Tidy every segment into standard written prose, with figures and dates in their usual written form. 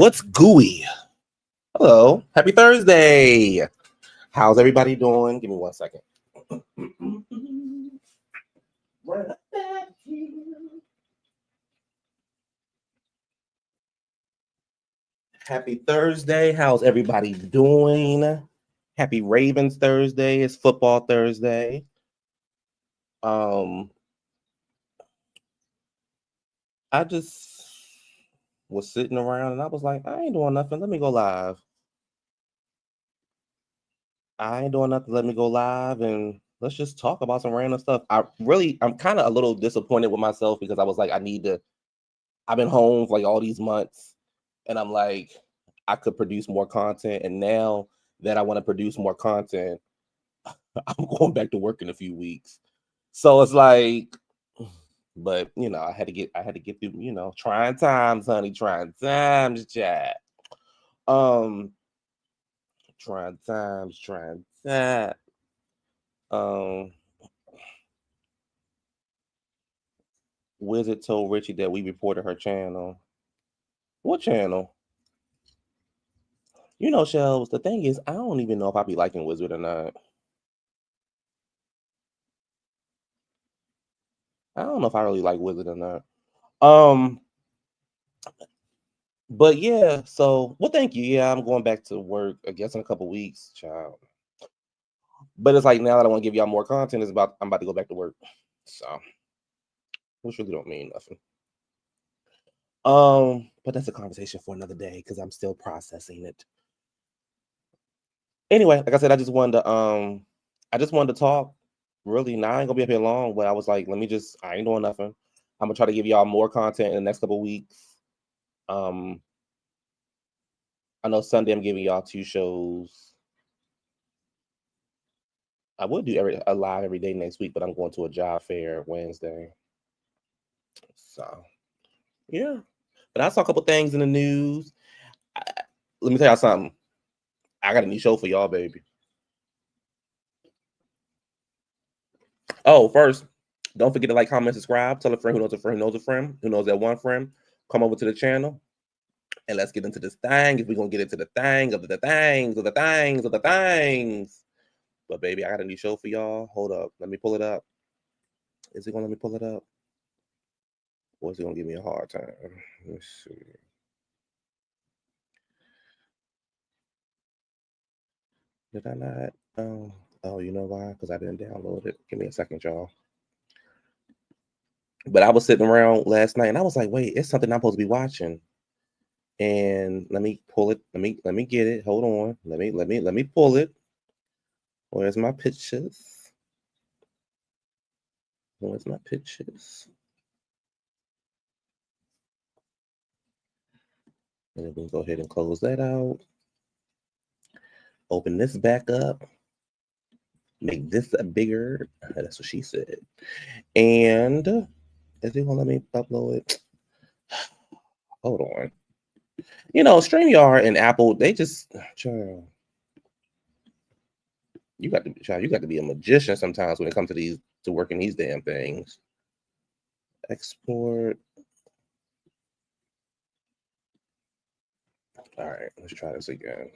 What's gooey? Hello. Happy Thursday. How's everybody doing? Give me 1 second. Happy Thursday. How's everybody doing? Happy Ravens Thursday. It's football Thursday. I just was sitting around and I was like, I ain't doing nothing. Let me go live. I ain't doing nothing. Let me go live and let's just talk about some random stuff. I'm kind of a little disappointed with myself because I was like, I've been home for like all these months and I'm like, I could produce more content. And now that I want to produce more content, I'm going back to work in a few weeks. So it's like, but I had to get through, trying times, honey, trying times, chat. Trying times. Wizard told Richie that we reported her channel. What channel? Shells, the thing is, I don't even know if I be liking Wizard or not. I don't know if I really like Wizard or not. But yeah, so thank you. Yeah, I'm going back to work, I guess, in a couple weeks, child. But it's like now that I want to give y'all more content, I'm about to go back to work. So which really don't mean nothing. But that's a conversation for another day because I'm still processing it. Anyway, like I said, I just wanted to talk. Really, now I ain't gonna be up here long, but I was like, I ain't doing nothing. I'm gonna try to give y'all more content in the next couple weeks. I know Sunday I'm giving y'all 2 shows. I would do a live every day next week, but I'm going to a job fair Wednesday. So, yeah. But I saw a couple things in the news. Let me tell y'all something. I got a new show for y'all, baby. Oh, first, don't forget to like, comment, subscribe. Tell a friend who knows a friend who knows a friend who knows that one friend. Come over to the channel. And let's get into this thing. If we're going to get into the thing of the things of the things of the things. But, baby, I got a new show for y'all. Hold up. Let me pull it up. Is it going to let me pull it up? Or is it going to give me a hard time? Let's see. Did I not? Oh, you know why? Because I didn't download it. Give me a second, y'all. But I was sitting around last night and I was like, wait, it's something I'm supposed to be watching. And let me pull it. Let me get it. Hold on. Let me pull it. Where's my pictures? Where's my pictures? And then we can go ahead and close that out. Open this back up. Make this bigger. That's what she said. And is it gonna let me upload it? Hold on. StreamYard and Apple, they just child, you got to be a magician sometimes when it comes to working these damn things. Export. All right, let's try this again.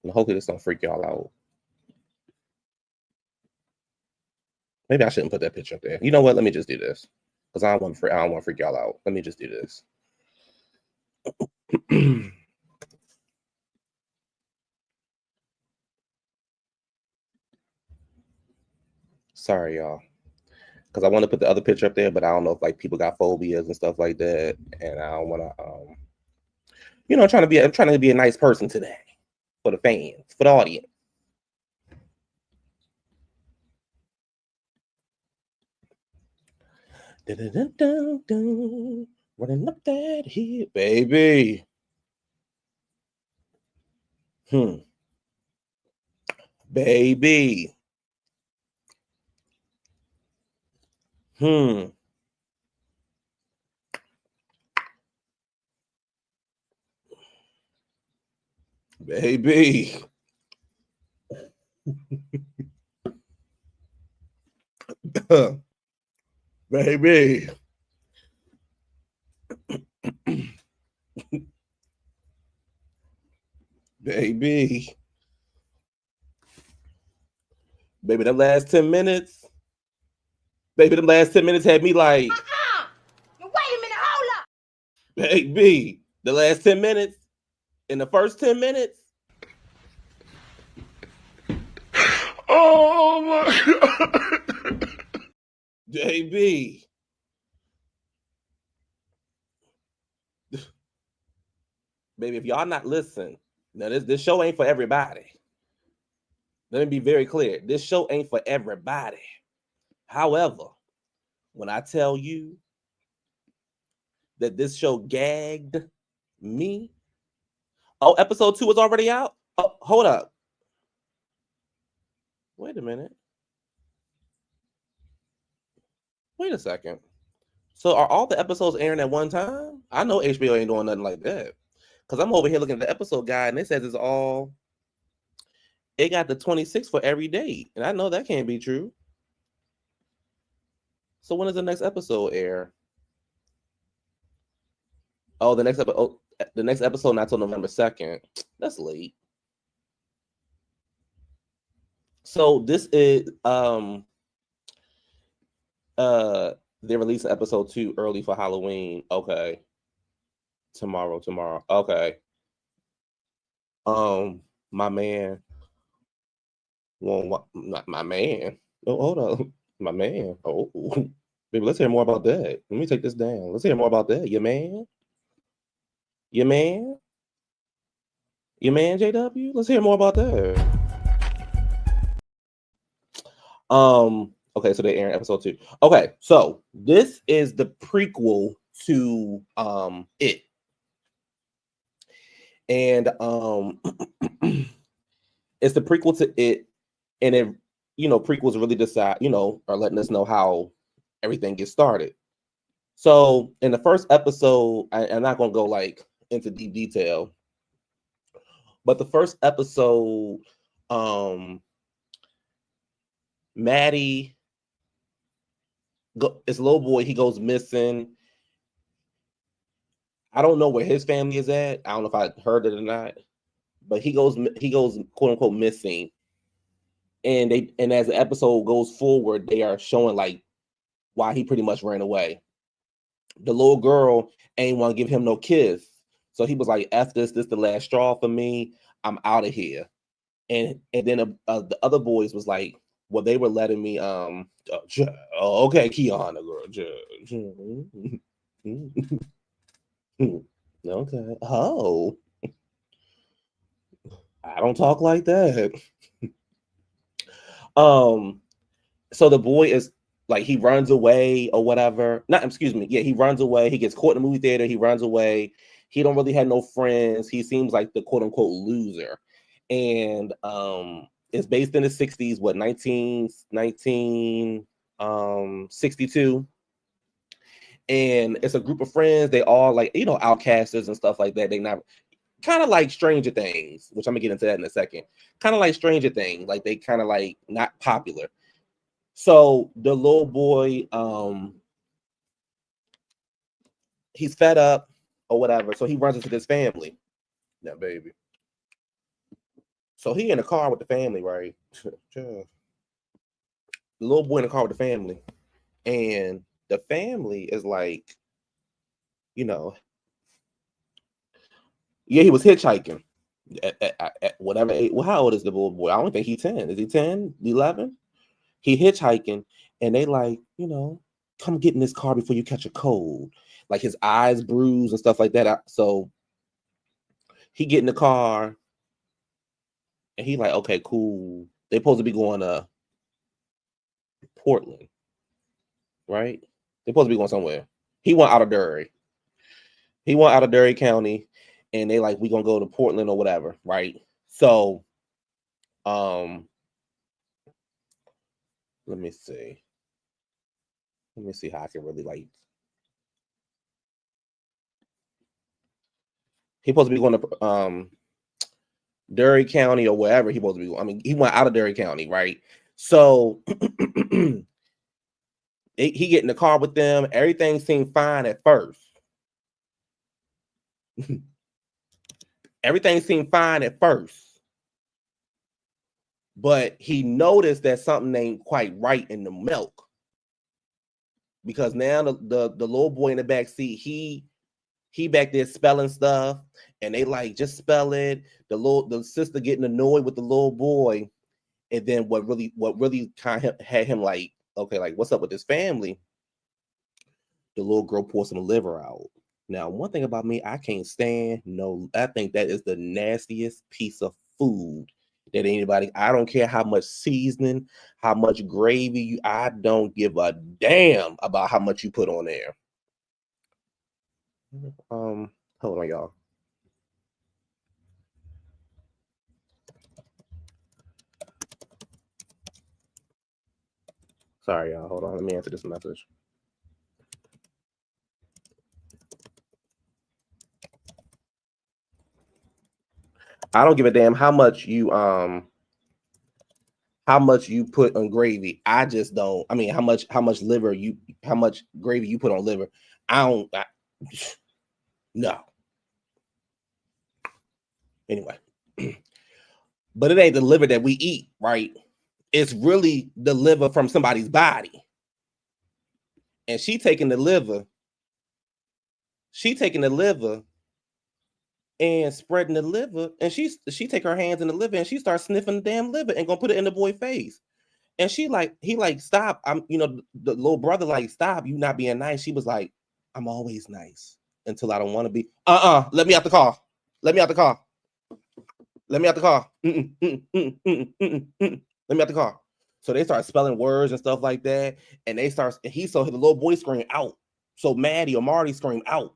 And hopefully this don't freak y'all out. Maybe I shouldn't put that picture up there. You know what? Let me just do this because I don't want to freak y'all out. Let me just do this. Sorry, y'all. Because I want to put the other picture up there, but I don't know if like people got phobias and stuff like that, and I don't want to. I'm trying to be a nice person today for the fans, for the audience. Running up that hill, baby. Baby. Baby. Baby. Baby. Baby, the last 10 minutes. Baby, the last 10 minutes had me like, Wait a minute, hold up. baby, the last 10 minutes, in the first 10 minutes. Oh my God. JB. Baby, if y'all not listening, now this show ain't for everybody. Let me be very clear. This show ain't for everybody. However, when I tell you that this show gagged me, oh, episode 2 is already out? Oh, hold up. Wait a minute. Wait a second. So are all the episodes airing at one time? I know HBO ain't doing nothing like that. Because I'm over here looking at the episode guide and it says it got the 26th for every date. And I know that can't be true. So when does the next episode air? Oh, the next episode not till November 2nd. That's late. So this is they released episode 2 early for Halloween. Okay. Tomorrow. Okay. My man. Well, not my man. Oh, hold on. My man. Oh, baby, let's hear more about that. Let me take this down. Let's hear more about that. Your man? Your man? Your man, JW? Let's hear more about that. Okay, so they airing episode 2. Okay, so this is the prequel to It. And it's the prequel to It, and it, prequels really decide, are letting us know how everything gets started. So in the first episode, I'm not gonna go like into deep detail, but the first episode, Maddie, this little boy, he goes missing. I don't know where his family is at. I don't know if I heard it or not, but he goes quote unquote missing. And as the episode goes forward, they are showing like why he pretty much ran away. The little girl ain't want to give him no kiss, so he was like, "F this the last straw for me. I'm out of here." And then the other boys was like, well, they were letting me okay, Kiana girl. Okay. Oh, I don't talk like that. So the boy is like, he runs away or whatever. He runs away. He gets caught in the movie theater. He runs away. He don't really have no friends. He seems like the quote unquote loser. And it's based in the 60s, what, 1962. And it's a group of friends. They all like, outcasters and stuff like that. They not kind of like Stranger Things, which I'm gonna get into that in a second. Kind of like Stranger Things, like they kind of like not popular. So the little boy, he's fed up or whatever. So he runs into this family. Now, baby. So he in the car with the family, right? The little boy in the car with the family. And the family is like, yeah, he was hitchhiking at whatever age. Well, how old is the little boy? I don't think he's 10. Is he 10, 11? He hitchhiking, and they like, come get in this car before you catch a cold. Like his eyes bruised and stuff like that. So he get in the car, and he like, okay, cool. They supposed to be going to Portland, right? They supposed to be going somewhere. He went out of Derry. County, and they like, we gonna go to Portland or whatever, right? So, let me see how I can really like. He supposed to be going to Derry County or wherever he supposed to be going. I mean, he went out of Derry County, right? So he get in the car with them. Everything seemed fine at first. Everything seemed fine at first, but he noticed that something ain't quite right in the milk, because now the little boy in the back seat, he back there spelling stuff, and they like, just spell it. The sister getting annoyed with the little boy, and then what really kind of had him like, okay, like, what's up with this family? The little girl poured some liver out. Now, one thing about me, I can't stand I think that is the nastiest piece of food that anybody, I don't care how much seasoning, how much gravy I don't give a damn about how much you put on there. Hold on, y'all. Sorry, y'all. Hold on. Let me answer this message. I don't give a damn how much you put on gravy. I just don't. I mean, how much gravy you put on liver. No. Anyway, but it ain't the liver that we eat, right? It's really the liver from somebody's body. And she taking the liver and spreading the liver, and she take her hands in the liver and she starts sniffing the damn liver and gonna put it in the boy's face. And he like, stop. The little brother like, stop, you not being nice. She was like, I'm always nice until I don't want to be. Let me out the car. Let me out the car. Let me out the car. Let me out the car. So they start spelling words and stuff like that. And he saw the little boy scream out. So Maddie or Marty scream out.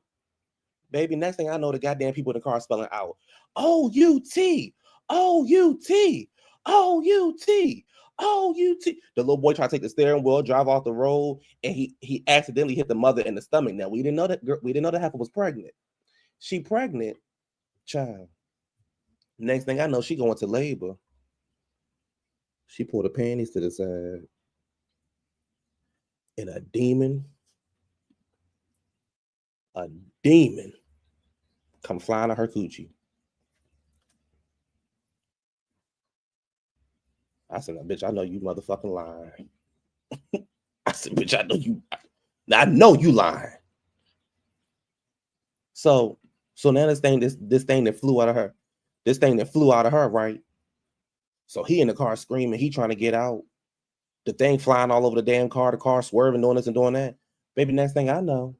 Baby, next thing I know, the goddamn people in the car spelling out. O-U-T. O-U-T. O-U-T. O-U-T. The little boy tried to take the steering wheel, drive off the road, and he accidentally hit the mother in the stomach. Now, we didn't know that heifer was pregnant. She pregnant, child. Next thing I know, she going to labor. She pulled the panties to the side. And a demon come flying on her coochie. I said, bitch, I know you motherfucking lying. I said, bitch, I know you lying. So now this thing that flew out of her, right? So he in the car screaming, he trying to get out. The thing flying all over the damn car, the car swerving, doing this and doing that. Baby, next thing I know,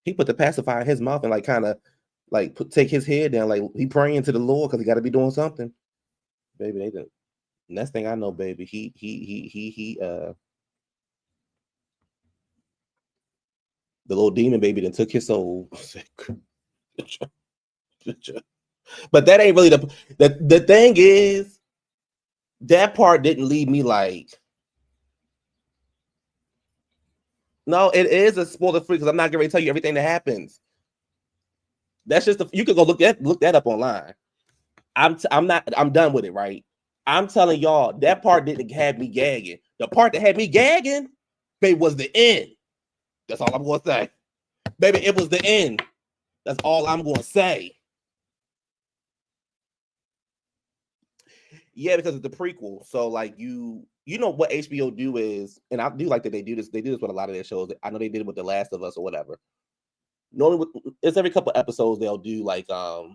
he put the pacifier in his mouth and like kind of like take his head down, like he praying to the Lord because he got to be doing something. Baby, they did. Next thing I know, baby, the little demon baby then took his soul. But that ain't really the thing is, that part didn't leave me like, no, it is a spoiler free because I'm not going to tell you everything that happens. That's just you can go look that up online. I'm done with it, right? I'm telling y'all, that part didn't have me gagging. The part that had me gagging, baby, was the end. That's all I'm going to say. Baby, it was the end. That's all I'm going to say. Yeah, because it's the prequel. So like you know what HBO do is, and I do like that they do this. They do this with a lot of their shows. I know they did it with The Last of Us or whatever. Normally, it's every couple episodes they'll do like a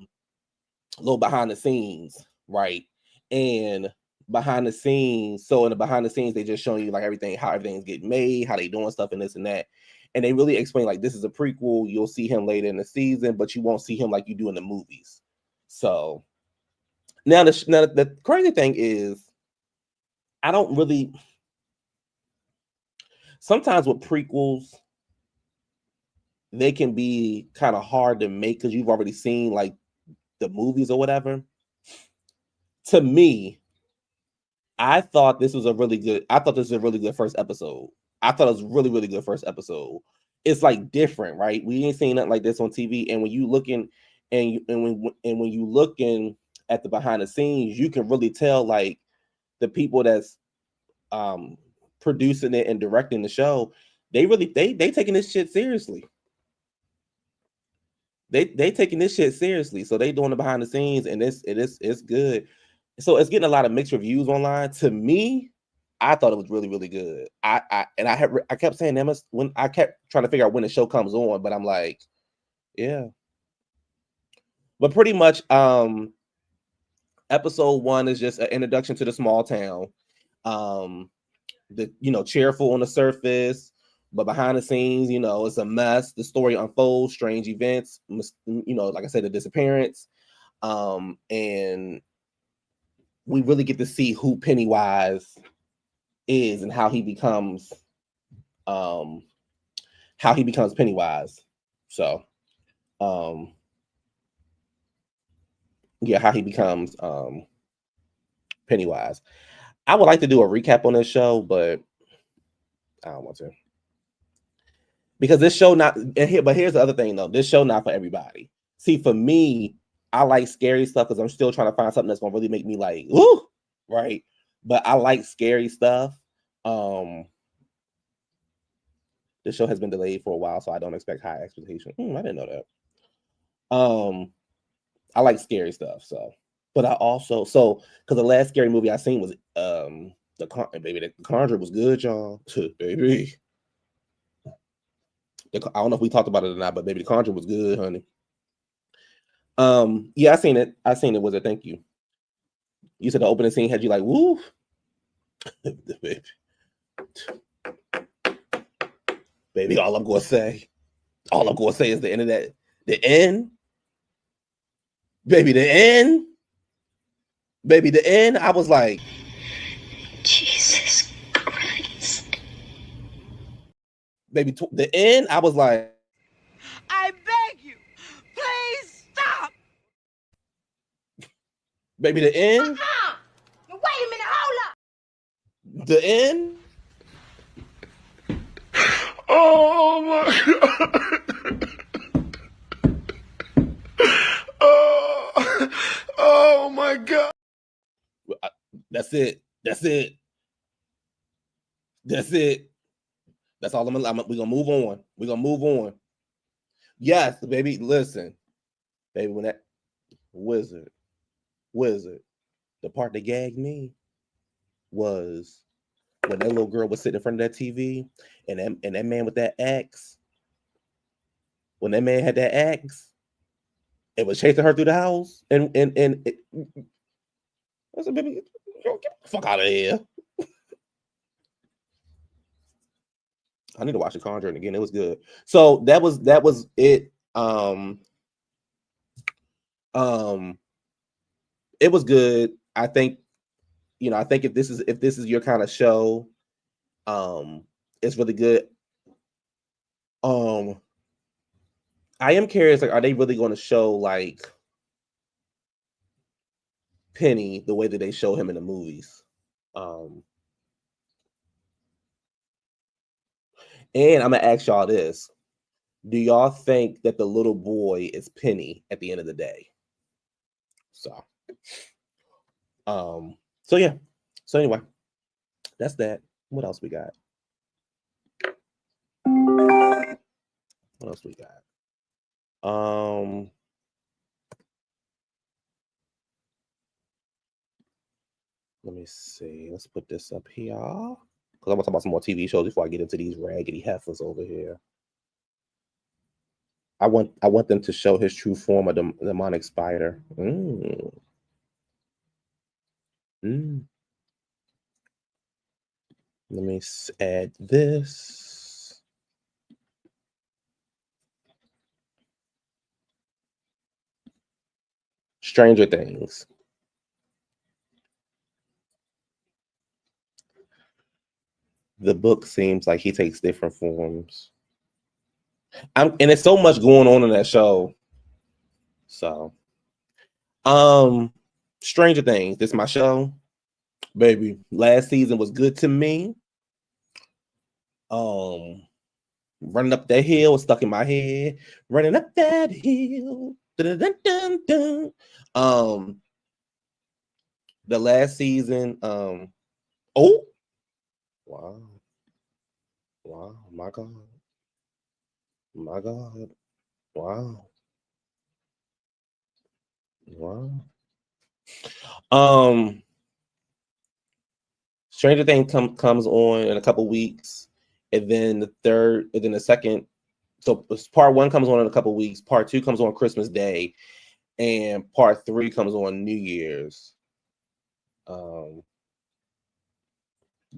little behind the scenes, right? And behind the scenes, so in the behind the scenes, they just showing you like everything, how everything's getting made, how they doing stuff, and this and that. And they really explain like this is a prequel. You'll see him later in the season, but you won't see him like you do in the movies. So now the crazy thing is, I don't really. Sometimes with prequels, they can be kind of hard to make because you've already seen like the movies or whatever. To me, I thought this was a really good first episode. I thought it was really, really good first episode. It's like different, right? We ain't seen nothing like this on TV. And when you looking when you looking at the behind the scenes, you can really tell like the people that's producing it and directing the show, they taking this shit seriously. They taking this shit seriously, so they doing it behind the scenes, and it's good. So it's getting a lot of mixed reviews online. To me, I thought it was really really good. I kept saying that when I kept trying to figure out when the show comes on, but I'm like, yeah. But pretty much, episode 1 is just an introduction to the small town. Cheerful on the surface, but behind the scenes, it's a mess. The story unfolds, strange events, like I said, the disappearance. And we really get to see who Pennywise is and how he becomes Pennywise. So, how he becomes Pennywise. I would like to do a recap on this show, but I don't want to. Because this show but here's the other thing though. This show not for everybody. See, for me, I like scary stuff because I'm still trying to find something that's gonna really make me like, woo, right? But I like scary stuff. This show has been delayed for a while, so I don't expect high expectation. I didn't know that. I like scary stuff, but I also because the last scary movie I seen was The Conjuring was good, y'all. Baby. I don't know if we talked about it or not, but baby, The Conjuring was good, honey. Yeah, I seen it. Was it? Thank you. You said the opening scene had you like, woo. Baby, all I'm gonna say is the end of that. The end. Baby, the end. Baby, the end. I was like, Jesus Christ. Baby, the end. I was like, I beg you, please stop. Baby, the end. Wait a minute, hold up. The end. Oh my God. Oh my God. That's it. That's all we're gonna move on. Yes, baby. Listen, baby, when that wizard, the part that gagged me was when that little girl was sitting in front of that TV and that man with that axe, when that man had that axe, it was chasing her through the house, and I said, baby, get the fuck out of here. I need to watch The Conjuring again. It was good. So that was it. It was good. I think, if this is your kind of show, it's really good. I am curious, like, are they really going to show like Penny the way that they show him in the movies? And I'm gonna ask y'all this: do y'all think that the little boy is Penny at the end of the day? So yeah. So anyway, that's that. What else we got? Let me see. Let's put this up here. Because I'm gonna talk about some more TV shows before I get into these raggedy heifers over here. I want them to show his true form of the demonic spider. Let me add this. Stranger Things. The book seems like he takes different forms. And there's so much going on in that show. So, Stranger Things. This is my show, baby. Last season was good to me. Running up that hill was stuck in my head. Running up that hill. Dun, dun, dun, dun. The last season. Oh, wow, my God, wow. Wow. Stranger Things comes on in a couple weeks, and then the second. So part 1 comes on in a couple weeks. Part 2 comes on Christmas Day, and part 3 comes on New Year's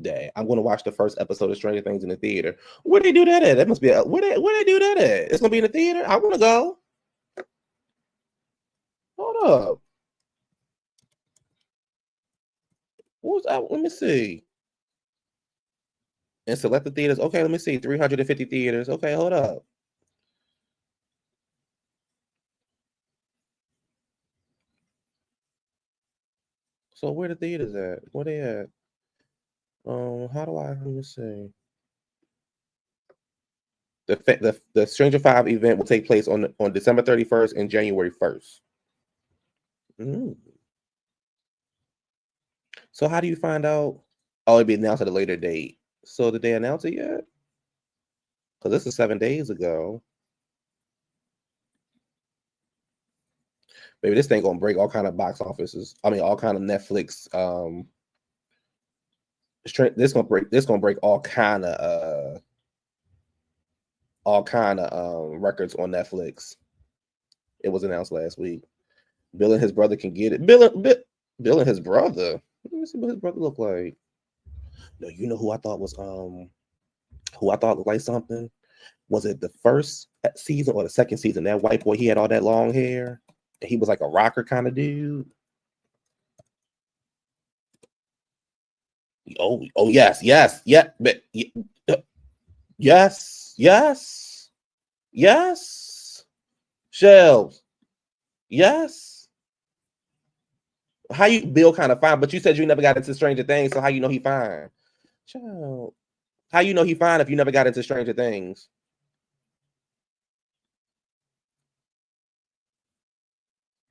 Day. I'm going to watch the first episode of Stranger Things in the theater. Where they do that at? That must be where they do that at. It's going to be in the theater. I want to go. Hold up. What was that? Let me see. And select the theaters. Okay, let me see. 350 theaters. Okay, hold up. So where the theaters at? Where they at? How do I? Let me see. The Stranger 5 event will take place on December 31st and January 1st. So how do you find out? Oh, it'll be announced at a later date. So did they announce it yet? Because this is 7 days ago. Maybe this thing gonna break all kind of box offices. I mean, all kind of Netflix. This gonna break all kind of records on Netflix. It was announced last week. Bill and his brother can get it. Bill and his brother. Let me see what his brother look like. No, you know who I thought was who I thought looked like something? Was it the first season or the second season? That white boy, he had all that long hair. He was like a rocker kind of dude. Oh yes, but yes. Shelves, yes. How you Bill kind of fine, but you said you never got into Stranger Things, so how you know he fine? Child. How you know he fine if you never got into Stranger Things?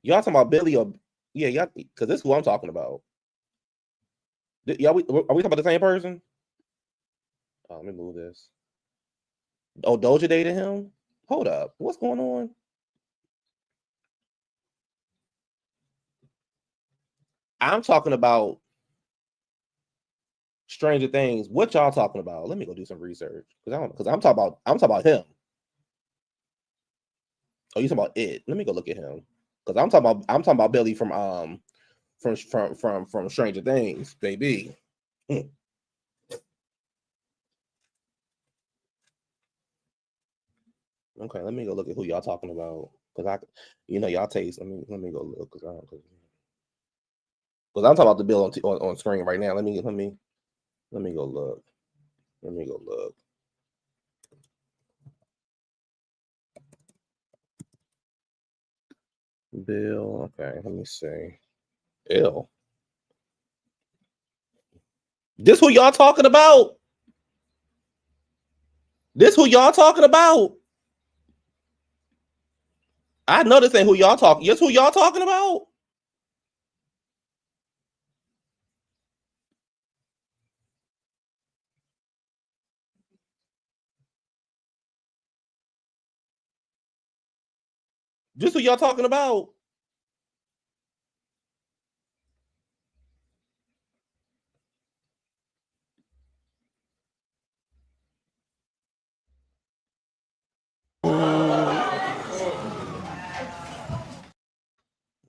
Y'all talking about Billy or y'all? Because this is who I'm talking about. Y'all, are we talking about the same person? Oh, let me move this. Oh, Doja dated him? Hold up. What's going on? I'm talking about Stranger Things. What y'all talking about? Let me go do some research. Because I'm talking about him. Oh, you talking about it? Let me go look at him. Because I'm talking about Billy from Stranger Things, baby. Okay, let me go look at who y'all talking about. Because y'all taste. Let me go look because I'm talking about the bill on screen right now. Let me go look. Let me go look. Bill. Okay, let me see. Ew. This who y'all talking about? This who y'all talking about? I know this ain't who y'all talking. Yes, who y'all talking about? This who y'all talking about?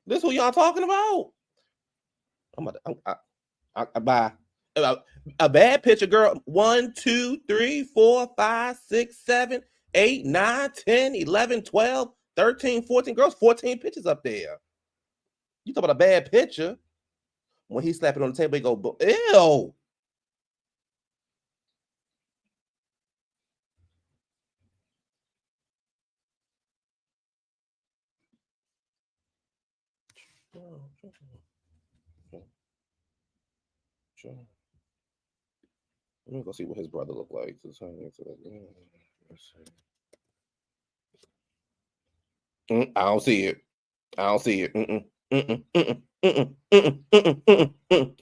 This who y'all talking about? I buy a bad picture, girl. 1, 2, 3, 4, 5, 6, 7, 8, 9, 10, 11, 12, 13, 14. Girls, 14 pictures up there. You talk about a bad picture. When he slap it on the table, he go, ew. Let me go see what his brother looked like. I don't see it. I don't see it. I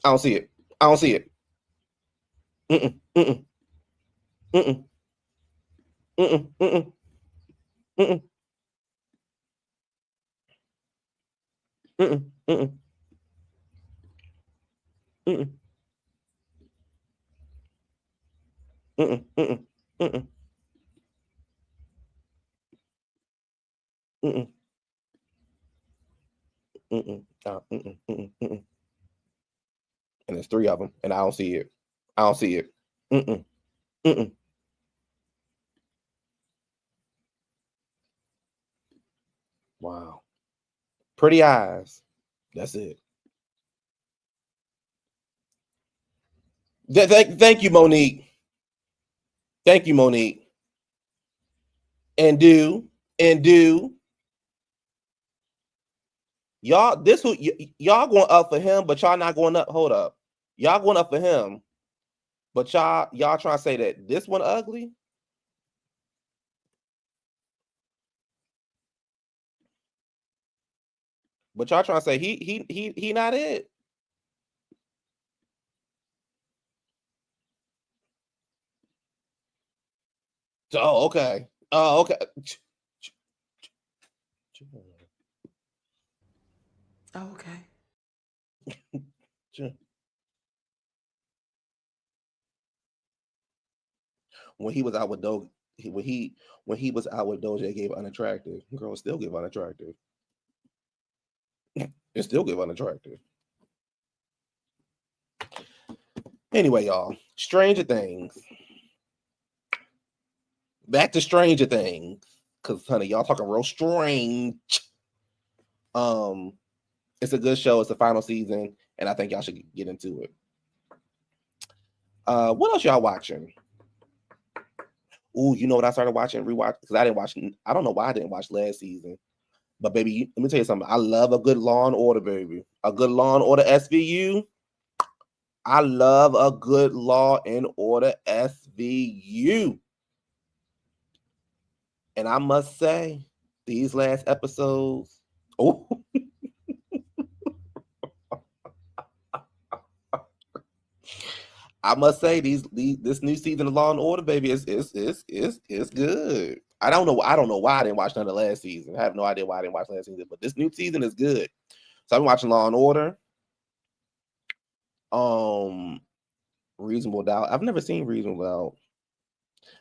don't see it. I don't see it. Mm-mm. Mm-mm. Mm-mm. Mm-mm. Mm-mm. Mm-mm. Mm-mm. Mm-mm. Mm-mm. Mm-mm. Mm-mm. And there's 3 of them, and I don't see it. I don't see it. Mm-mm. Mm-mm. Wow. Pretty eyes. That's it. Thank you, Monique. Thank you, Monique. And do y'all this who y'all going up for him, but y'all not going up. Hold up, y'all going up for him, but y'all trying to say that this one ugly. But y'all trying to say he not it. Oh, okay. Oh, okay. Oh, okay. When he was out with Doge, when he was out with Doja, they gave unattractive. Girls still give unattractive. It still give unattractive. Anyway, y'all, Stranger Things. Back to Stranger Things, cause honey, y'all talking real strange. Um, it's a good show. It's the final season, and I think y'all should get into it. What else y'all watching? Ooh, you know what I started watching? Rewatch because I didn't watch. I don't know why I didn't watch last season. But baby, let me tell you something. I love a good Law and Order, baby. A good Law and Order SVU. I love a good Law and Order SVU. And I must say, these last episodes. Oh, I must say these this new season of Law and Order, baby, is good. I don't know why I didn't watch none of the last season. I have no idea why I didn't watch last season, but this new season is good. So I've been watching Law and Order. Reasonable Doubt. I've never seen Reasonable Doubt.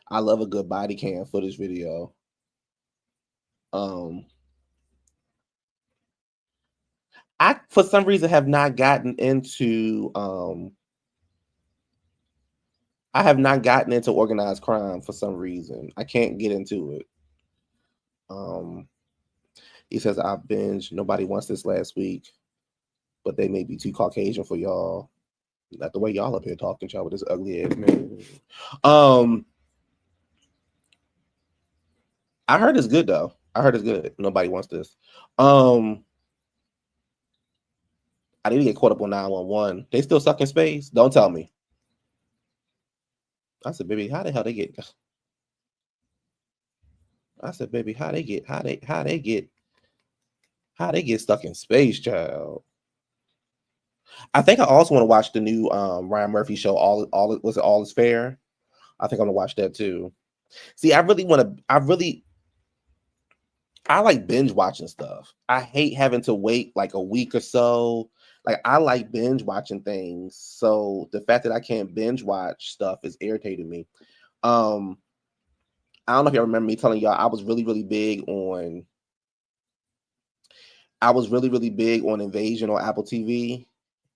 I love a good body cam footage video. Um, I for some reason have not gotten into I have not gotten into organized crime for some reason. I can't get into it. Um, he says I binged Nobody Wants This last week, but they may be too Caucasian for y'all. Not the way y'all up here talking, y'all with this ugly ass man. I heard it's good though. I heard it's good. Nobody Wants This. I need to get caught up on 911. They still suck in space? Don't tell me. I said, baby, how the hell they get? I said, baby, how they get stuck in space, child? I think I also want to watch the new Ryan Murphy show. All is fair. I think I'm gonna watch that too. See, I really want to. I like binge watching stuff. I hate having to wait like a week or so. Like I like binge watching things. So the fact that I can't binge watch stuff is irritating me. Um, I don't know if y'all remember me telling y'all I was really, really big on. I was really, really big on Invasion on Apple TV,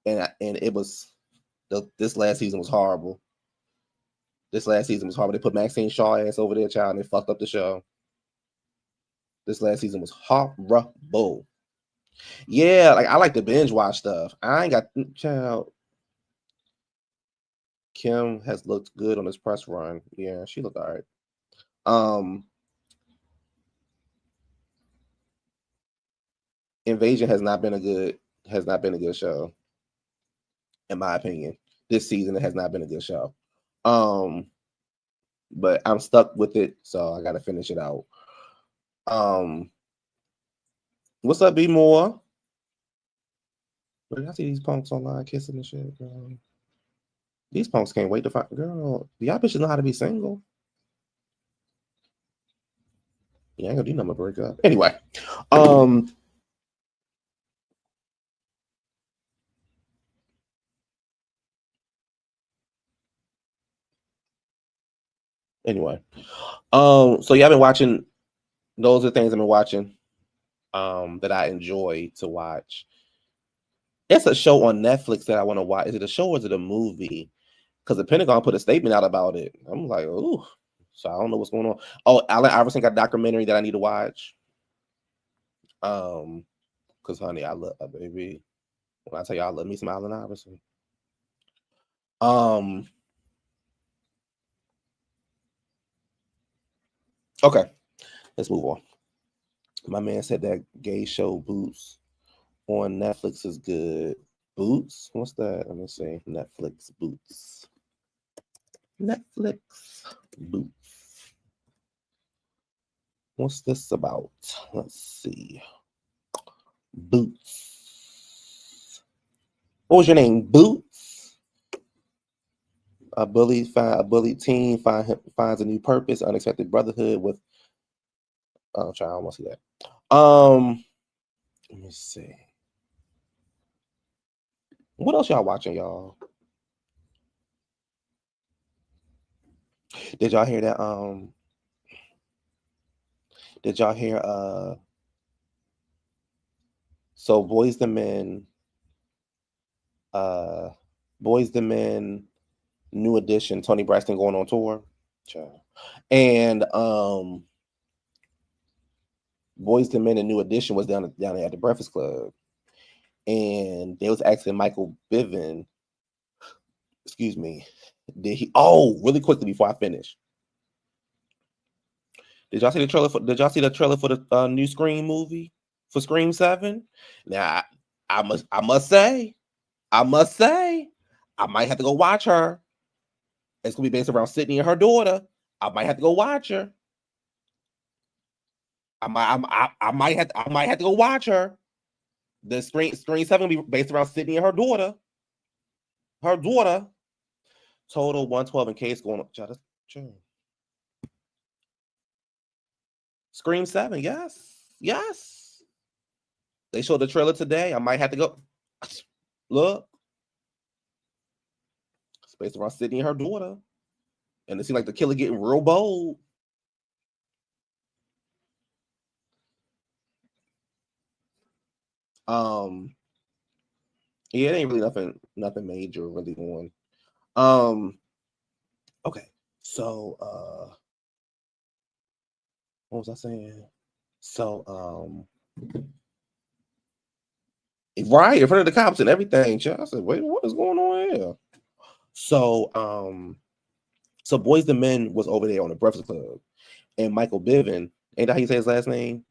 and it was this last season was horrible. This last season was horrible. They put Maxine Shaw ass over there, child, and they fucked up the show. This last season was horrible. Yeah, like I like to binge watch stuff. I ain't got child. Kim has looked good on this press run. Yeah, she looked all right. Invasion has not been a good show, in my opinion. This season it has not been a good show. But I'm stuck with it, so I gotta finish it out. What's up, B More? I see these punks online kissing and shit, girl. These punks can't wait to find girl. Y'all bitches know how to be single. Yeah, I ain't gonna do nothing but break up. Anyway, Anyway, so yeah, I've been watching. Those are things I've been watching. That I enjoy to watch. It's a show on Netflix that I want to watch. Is it a show or is it a movie? Because the Pentagon put a statement out about it. I'm like, ooh. So I don't know what's going on. Oh, Allen Iverson got a documentary that I need to watch. Because honey, I love baby. When I tell you I love me some Allen Iverson. Okay, let's move on. My man said that gay show Boots on Netflix is good. Boots? What's that? Let me see. Netflix Boots. Netflix Boots. What's this about? Let's see. Boots. What was your name? Boots? A bullied teen finds a new purpose, unexpected brotherhood with. Oh, child, I almost see that. Let me see. What else y'all watching, y'all? Did y'all hear that? Did y'all hear? So Boys the Men. Boys the Men, New Edition. Tony Braxton going on tour. Child. And Boys the Men and New Edition was down there at the Breakfast Club, and they was asking Michael Bivin. Excuse me. Did he? Oh, really quickly before I finish. Did y'all see the trailer for the new Scream movie for Scream 7? Now I must say, I might have to go watch her. It's gonna be based around Sydney and her daughter. I might have to go watch her. I might have to go watch her. The Scream 7 will be based around Sydney and her daughter. Her daughter. Total 112 in case going on. Scream 7, yes. They showed the trailer today. I might have to go. Look. It's based around Sydney and her daughter. And it seems like the killer getting real bold. Yeah, it ain't really nothing major really on. Okay. So what was I saying? So right in front of the cops and everything. I said, wait, what is going on here? So so Boys the Men was over there on the Breakfast Club, and Michael Bivin, ain't that how you say his last name?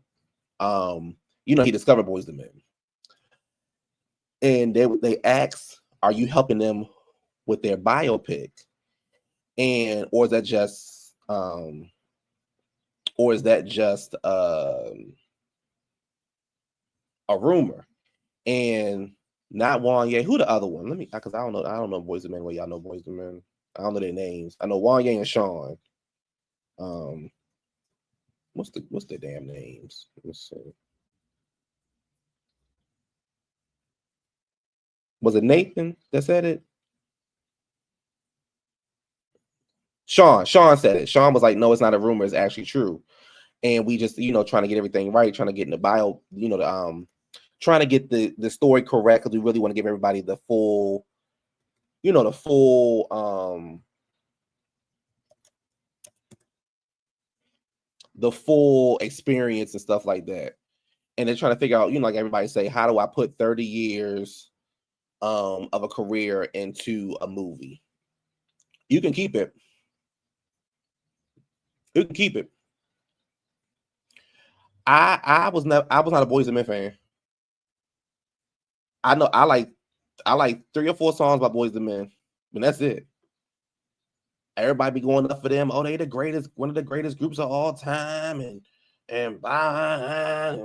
He discovered Boys the Men, and they asked, "Are you helping them with their biopic?" Or is that just a rumor? And not Wang Yang. Who the other one? Let me, because I don't know Boys the Men. Well, y'all know Boys the Men. I don't know their names. I know Wang Yang and Sean. What's their damn names? Let's see. Was it Nathan that said it? Sean said it. Sean was like, no, it's not a rumor, it's actually true. And we just, trying to get everything right, trying to get in the bio, trying to get the story correct, because we really want to give everybody the full experience and stuff like that. And they're trying to figure out, like everybody say, how do I put 30 years of a career into a movie? You can keep it. You can keep it. I was not a Boyz II Men fan. I know I like 3 or 4 songs by Boyz II Men, and that's it. Everybody be going up for them. Oh, they the greatest, one of the greatest groups of all time, and I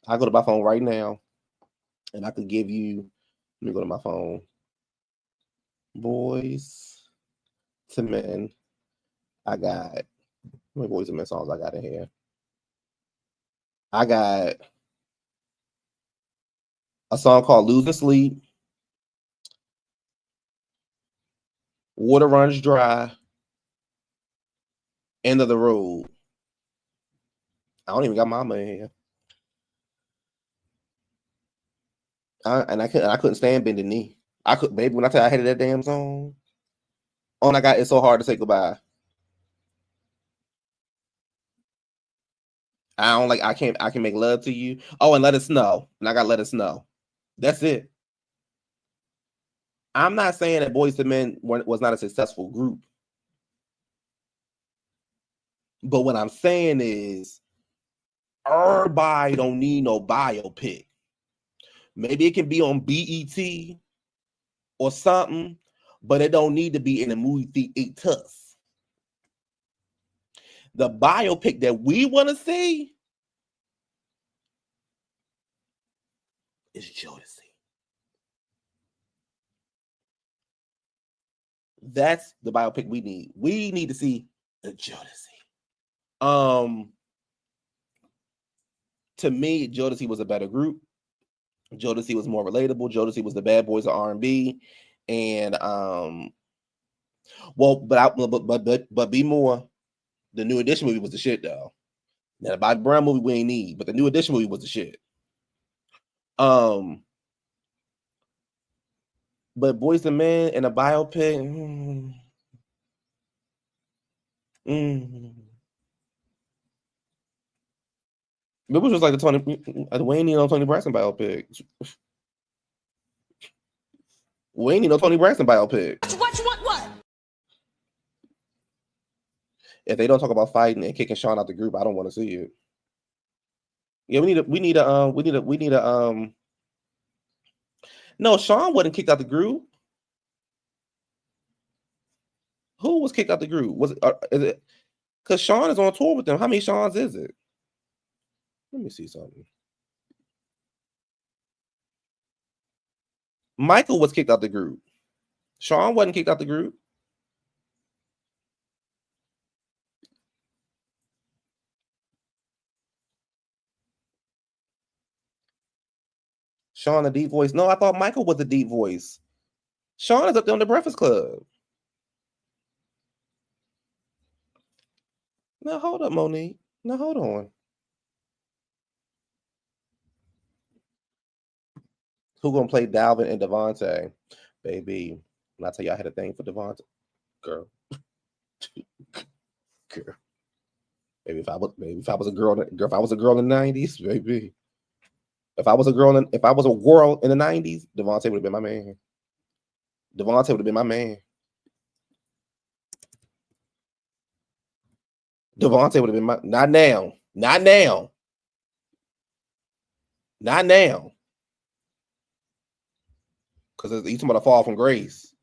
go to my phone right now, and I could give you. Let me go to my phone. Boyz II Men. I got how many Boyz II Men songs I got in here? I got a song called "Losing Sleep." Water runs dry. End of the road. I don't even got mama in here. I couldn't stand bending knee. I could, baby, when I tell you I hated that damn song. All I got is so hard to say goodbye. I can make love to you. Oh, and let it snow. And I got let it snow. That's it. I'm not saying that Boyz II Men was not a successful group. But what I'm saying is everybody don't need no biopic. Maybe it can be on BET or something, but it don't need to be in a movie theater. The biopic that we want to see is Jodeci. That's the biopic we need. We need to see the Jodeci. To me, Jodeci was a better group. Jodeci was more relatable. Jodeci was the bad boys of R&B, and but be more. The New Edition movie was the shit though. Now the Bobby Brown movie we ain't need, but the New Edition movie was the shit. But Boyz II Men and a biopic. It was just like the we ain't need no Tony Braxton biopic. We ain't need no Tony Braxton biopic. What? If they don't talk about fighting and kicking Sean out the group, I don't want to see it. Yeah, we need a No, Sean wasn't kicked out the group. Who was kicked out the group? Was it is it because Sean is on tour with them? How many Seans is it? Let me see something. Michael was kicked out the group. Sean wasn't kicked out the group. Sean, the deep voice. No, I thought Michael was the deep voice. Sean is up there on the Breakfast Club. Now hold up, Monique. Now hold on. Who gonna play Dalvin and Devontae? Baby, when I tell you I had a thing for Devontae, girl. Girl. Maybe if I was a girl in the 90s, baby. If I was a girl in the 90s, Devontae would have been my man. Devontae would have been my man. Devontae would have been my not now. Not now. Not now. Because he's talking about a fall from grace.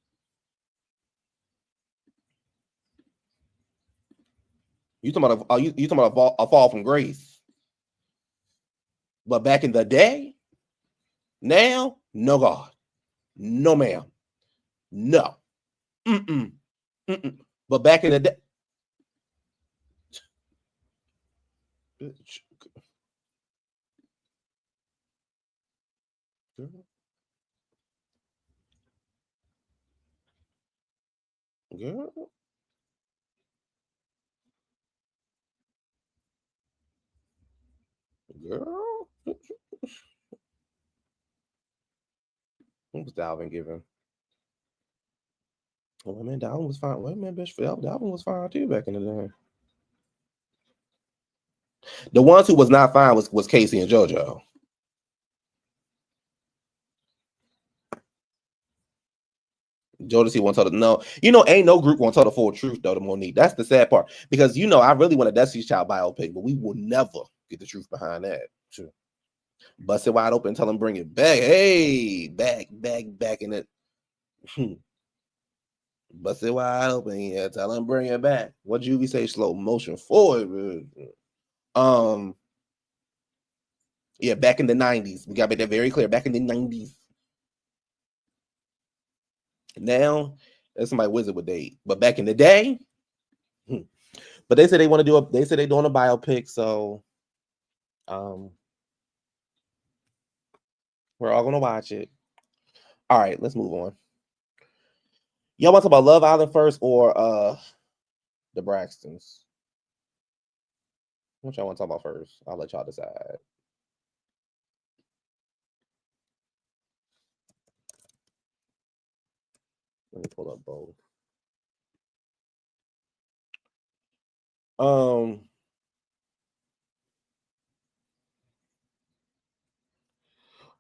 You talking about a fall from grace. But back in the day, now, no God. No ma'am. No. Mm-mm. Mm-mm. But back in the day. Bitch. Girl. Girl. What was Dalvin giving? Oh man, Dalvin was fine. Wait a minute, bitch. Dalvin was fine too back in the day. The ones who was not fine was Casey and JoJo. Jodeci won't tell ain't no group won't tell the full truth though to Monique. That's the sad part. Because I really want a Destiny's Child biopic, but we will never get the truth behind that. Sure. Bust it wide open, tell them bring it back. Hey, back in it. Bust it wide open, yeah. Tell them bring it back. What Juvie say? Slow motion forward. Yeah, back in the 90s. We gotta make that very clear. Back in the 90s. Now, that's somebody wizard with date. But back in the day, but they said they want to do they said they're doing a biopic, so we're all gonna watch it. All right, let's move on. Y'all want to talk about Love Island first or the Braxtons? What y'all want to talk about first? I'll let y'all decide. Let me pull up both.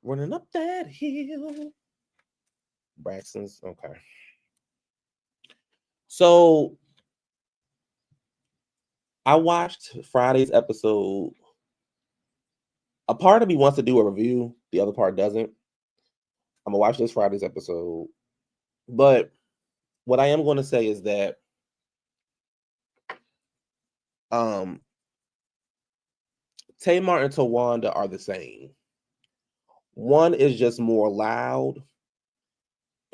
Running up that hill. Braxton's okay. So I watched Friday's episode. A part of me wants to do a review, the other part doesn't. I'm gonna watch this Friday's episode. But what I am going to say is that Tamar and Tawanda are the same. One is just more loud,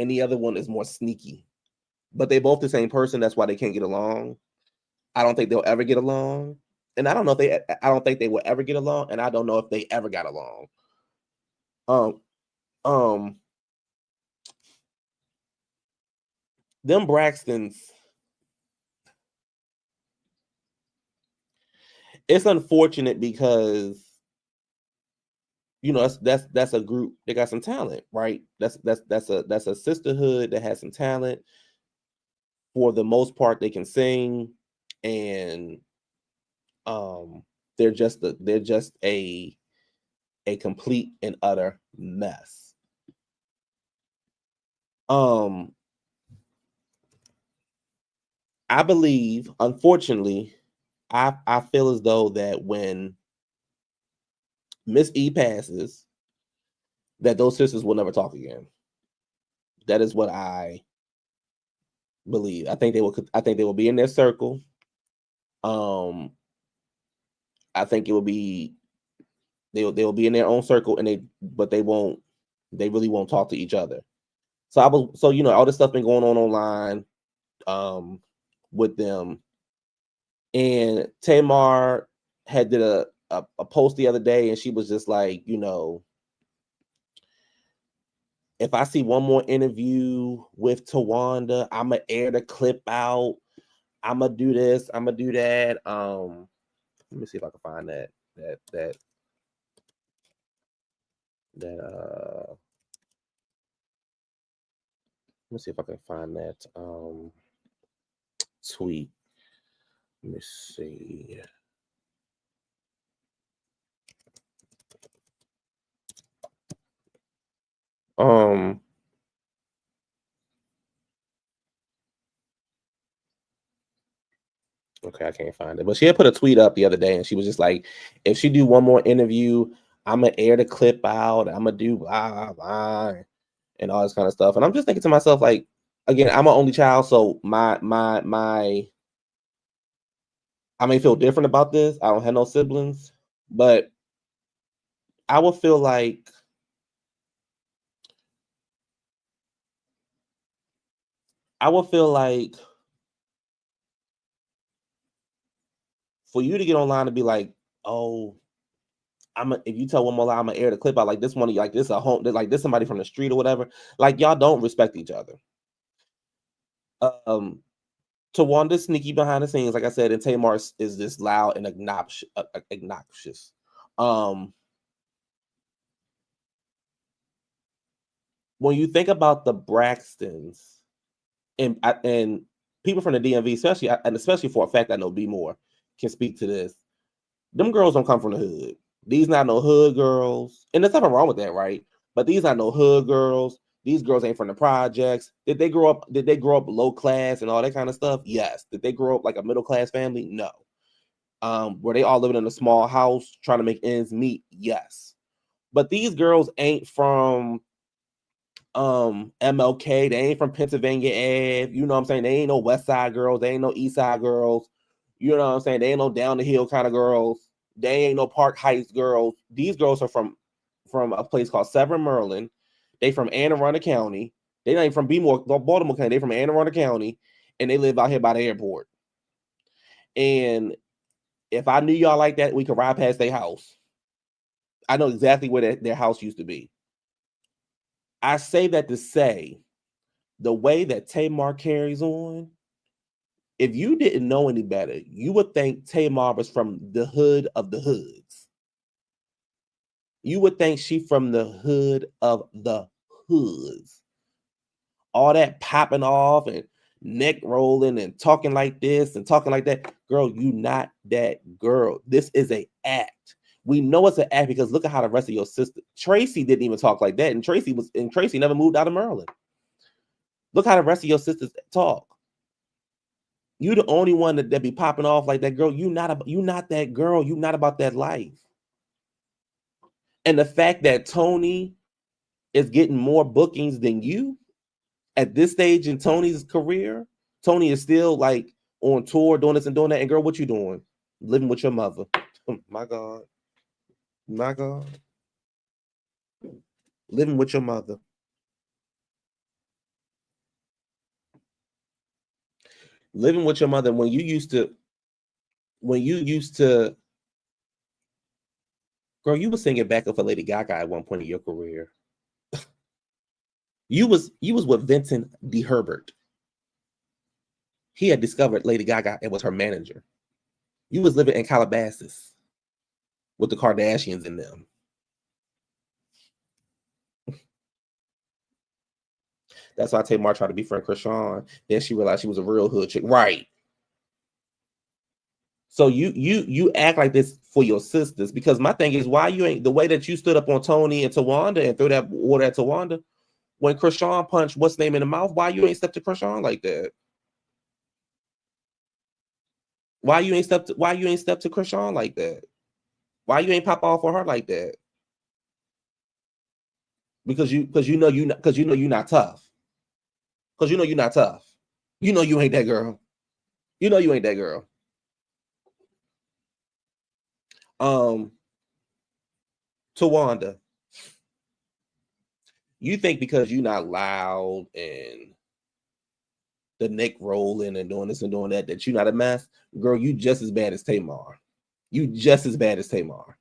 and the other one is more sneaky. But they both the same person. That's why they can't get along. I don't think they'll ever get along, and I don't think they will ever get along, and I don't know if they ever got along. Them Braxtons. It's unfortunate because that's a group. They got some talent, right? That's a sisterhood that has some talent. For the most part, they can sing, and they're just a complete and utter mess. I believe, unfortunately, I feel as though that when Miss E passes, that those sisters will never talk again. That is what I believe. I think they will be in their circle. I think it will be they will be in their own circle, and they really won't talk to each other. So all this stuff been going on online with them. And Tamar had did a post the other day, and she was just like, if I see one more interview with Tawanda, I'm gonna air the clip out. I'm gonna do this. I'm gonna do that. Let me see if I can find that. Let me see if I can find that tweet. Let me see. Okay, I can't find it. But she had put a tweet up the other day, and she was just like, if she do one more interview, I'm gonna air the clip out. I'm gonna do blah blah blah and all this kind of stuff. And I'm just thinking to myself, like, again, I'm an only child, so my I may feel different about this. I don't have no siblings, but I would feel like for you to get online and be like, oh, if you tell one more lie, I'm gonna air the clip out. Like this one, like this a home, like this somebody from the street or whatever. Like y'all don't respect each other. Tawanda sneaky behind the scenes, like I said, and Tamar is this loud and obnoxious. When you think about the Braxtons and people from the DMV, especially for a fact I know B More can speak to this. Them girls don't come from the hood. These not no hood girls, and there's nothing wrong with that, right? But these not no hood girls. These girls ain't from the projects. Did they grow up low class and all that kind of stuff? Yes. Did they grow up like a middle class family? No. Were they all living in a small house trying to make ends meet? Yes. But these girls ain't from MLK. They ain't from Pennsylvania Ave. You know what I'm saying? They ain't no West Side girls. They ain't no East Side girls. You know what I'm saying? They ain't no down the hill kind of girls. They ain't no Park Heights girls. These girls are from a place called Severn, Maryland. They from Anne Arundel County. They ain't from Baltimore County. They from Anne Arundel County, and they live out here by the airport. And if I knew y'all like that, we could ride past their house. I know exactly where their house used to be. I say that to say the way that Tamar carries on, if you didn't know any better, you would think Tamar was from the hood of the hoods. You would think she from the hood of the hoods. All that popping off and neck rolling and talking like this and talking like that. Girl, you not that girl. This is an act. We know it's an act because look at how the rest of your sister. Tracy didn't even talk like that. And Tracy never moved out of Maryland. Look how the rest of your sisters talk. You the only one that be popping off like that, girl. You not that girl. You not about that life. And the fact that Tony is getting more bookings than you at this stage in Tony's career, Tony is still like on tour doing this and doing that. And girl, what you doing? Living with your mother. Oh, my God. My God. Living with your mother. Living with your mother when you used to, girl, you was singing backup for Lady Gaga at one point in your career. You was with Vincent D. Herbert. He had discovered Lady Gaga and was her manager. You was living in Calabasas with the Kardashians in them. That's why Tamar tried to befriend Krishan. Then she realized she was a real hood chick. Right. So you act like this for your sisters, because my thing is, why you ain't the way that you stood up on Tony and Tawanda and threw that water at Tawanda when Krishan punched what's name in the mouth? Why you ain't step to Krishan like that? Why you ain't step to Krishan like that? Why you ain't pop off on her like that? Because you know you're not tough. Because you know you're not tough. You know you ain't that girl. You know you ain't that girl. Tawanda, you think because you're not loud and the neck rolling and doing this and doing that, that you're not a mess? Girl, you just as bad as Tamar. You just as bad as Tamar.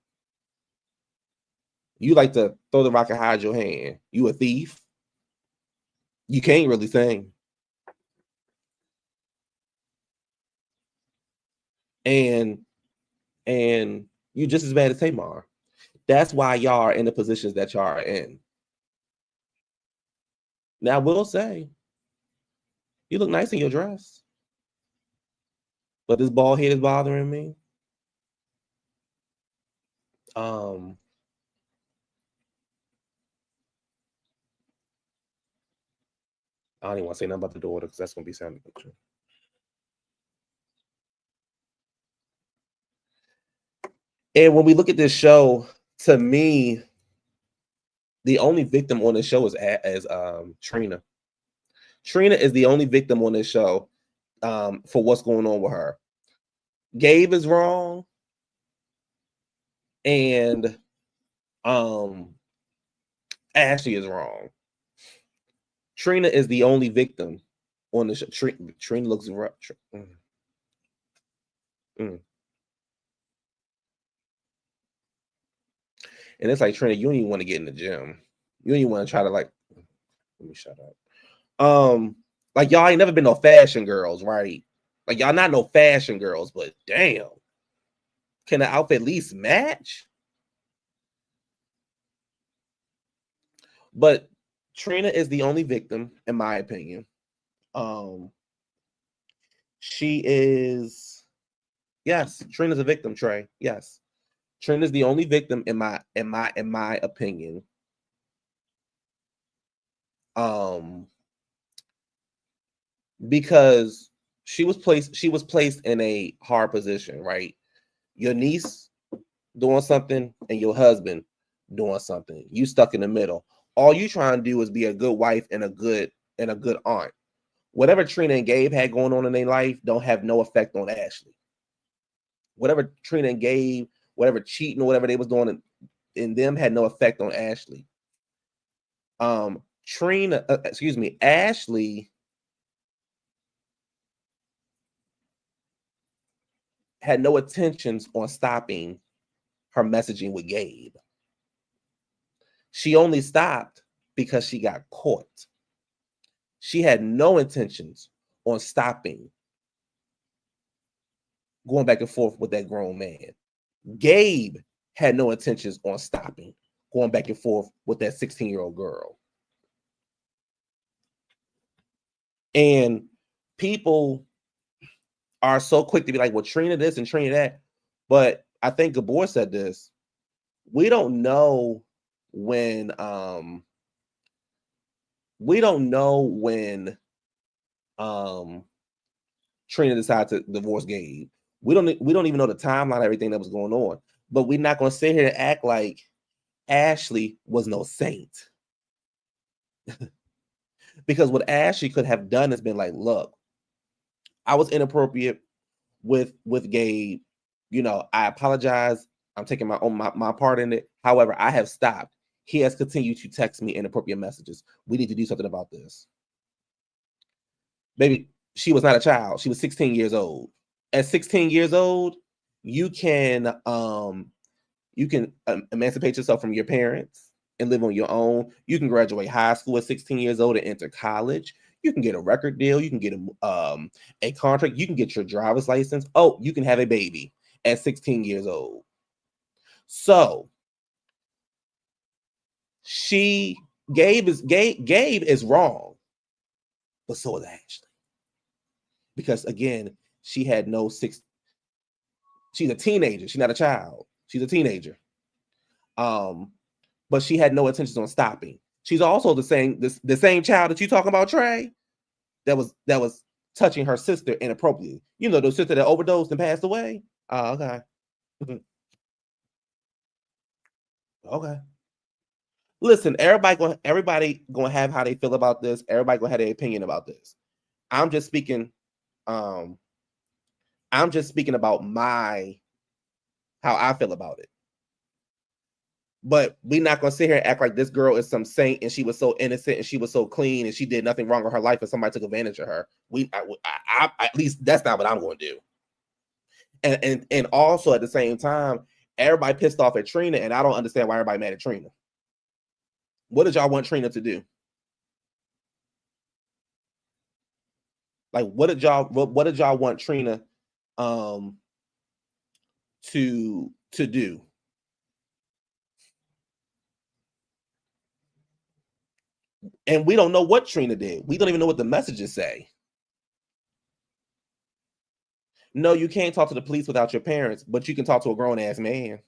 You like to throw the rock and hide your hand. You a thief. You can't really sing. And you just as bad as Tamar. That's why y'all are in the positions that y'all are in. Now, I will say, you look nice in your dress, but this bald head is bothering me. I don't even want to say nothing about the daughter because that's going to be sounding true. And when we look at this show, to me, the only victim on this show is Trina. Trina is the only victim on this show for what's going on with her. Gabe is wrong, and Ashley is wrong. Trina is the only victim on the show. Trina looks rough. And it's like, Trina, you don't even want to get in the gym. You don't even want to try to let me shut up. Like y'all ain't never been no fashion girls, right? Like y'all not no fashion girls, but damn. Can the outfit at least match? But Trina is the only victim, in my opinion. She is, yes, Trina's a victim, Trey. Yes. Trina's the only victim in my opinion. Because she was placed in a hard position, right? Your niece doing something and your husband doing something. You stuck in the middle. All you trying to do is be a good wife and a good aunt. Whatever Trina and Gabe had going on in their life don't have no effect on Ashley. Whatever Trina and Gabe, whatever cheating or whatever they was doing in them had no effect on Ashley. Ashley had no intentions on stopping her messaging with Gabe. She only stopped because she got caught. she had no intentions on stopping going back and forth with that grown man. Gabe had no intentions on stopping going back and forth with that 16-year-old girl. And people are so quick to be like, well, Trina this and Trina that. But I think Gabor said this. We don't know when Trina decided to divorce Gabe. We don't even know the timeline of everything that was going on. But we're not going to sit here and act like Ashley was no saint. Because what Ashley could have done is been like, look, I was inappropriate with Gabe. You know, I apologize. I'm taking my part in it. However, I have stopped. He has continued to text me inappropriate messages. We need to do something about this. Baby, she was not a child. She was 16 years old. At 16 years old, you can emancipate yourself from your parents and live on your own. You can graduate high school at 16 years old and enter college. You can get a record deal. You can get a contract. You can get your driver's license. Oh, you can have a baby at 16 years old. So Gabe is wrong, but so is Ashley. Because again, she had no six. She's a teenager. She's not a child. She's a teenager. But she had no intentions on stopping. She's also the same child that you talking about, Trey, that was touching her sister inappropriately. You know, the sister that overdosed and passed away. Oh, okay. Okay. Listen, everybody gonna have how they feel about this. Everybody gonna have their opinion about this. I'm just speaking about how I feel about it. But we're not gonna sit here and act like this girl is some saint and she was so innocent and she was so clean and she did nothing wrong with her life and somebody took advantage of her. I at least that's not what I'm going to do. And also at the same time, everybody pissed off at Trina, and I don't understand why everybody mad at Trina. What did y'all want Trina to do? Like, what did y'all want Trina to do? And we don't know what Trina did. We don't even know what the messages say. No, you can't talk to the police without your parents, but you can talk to a grown-ass man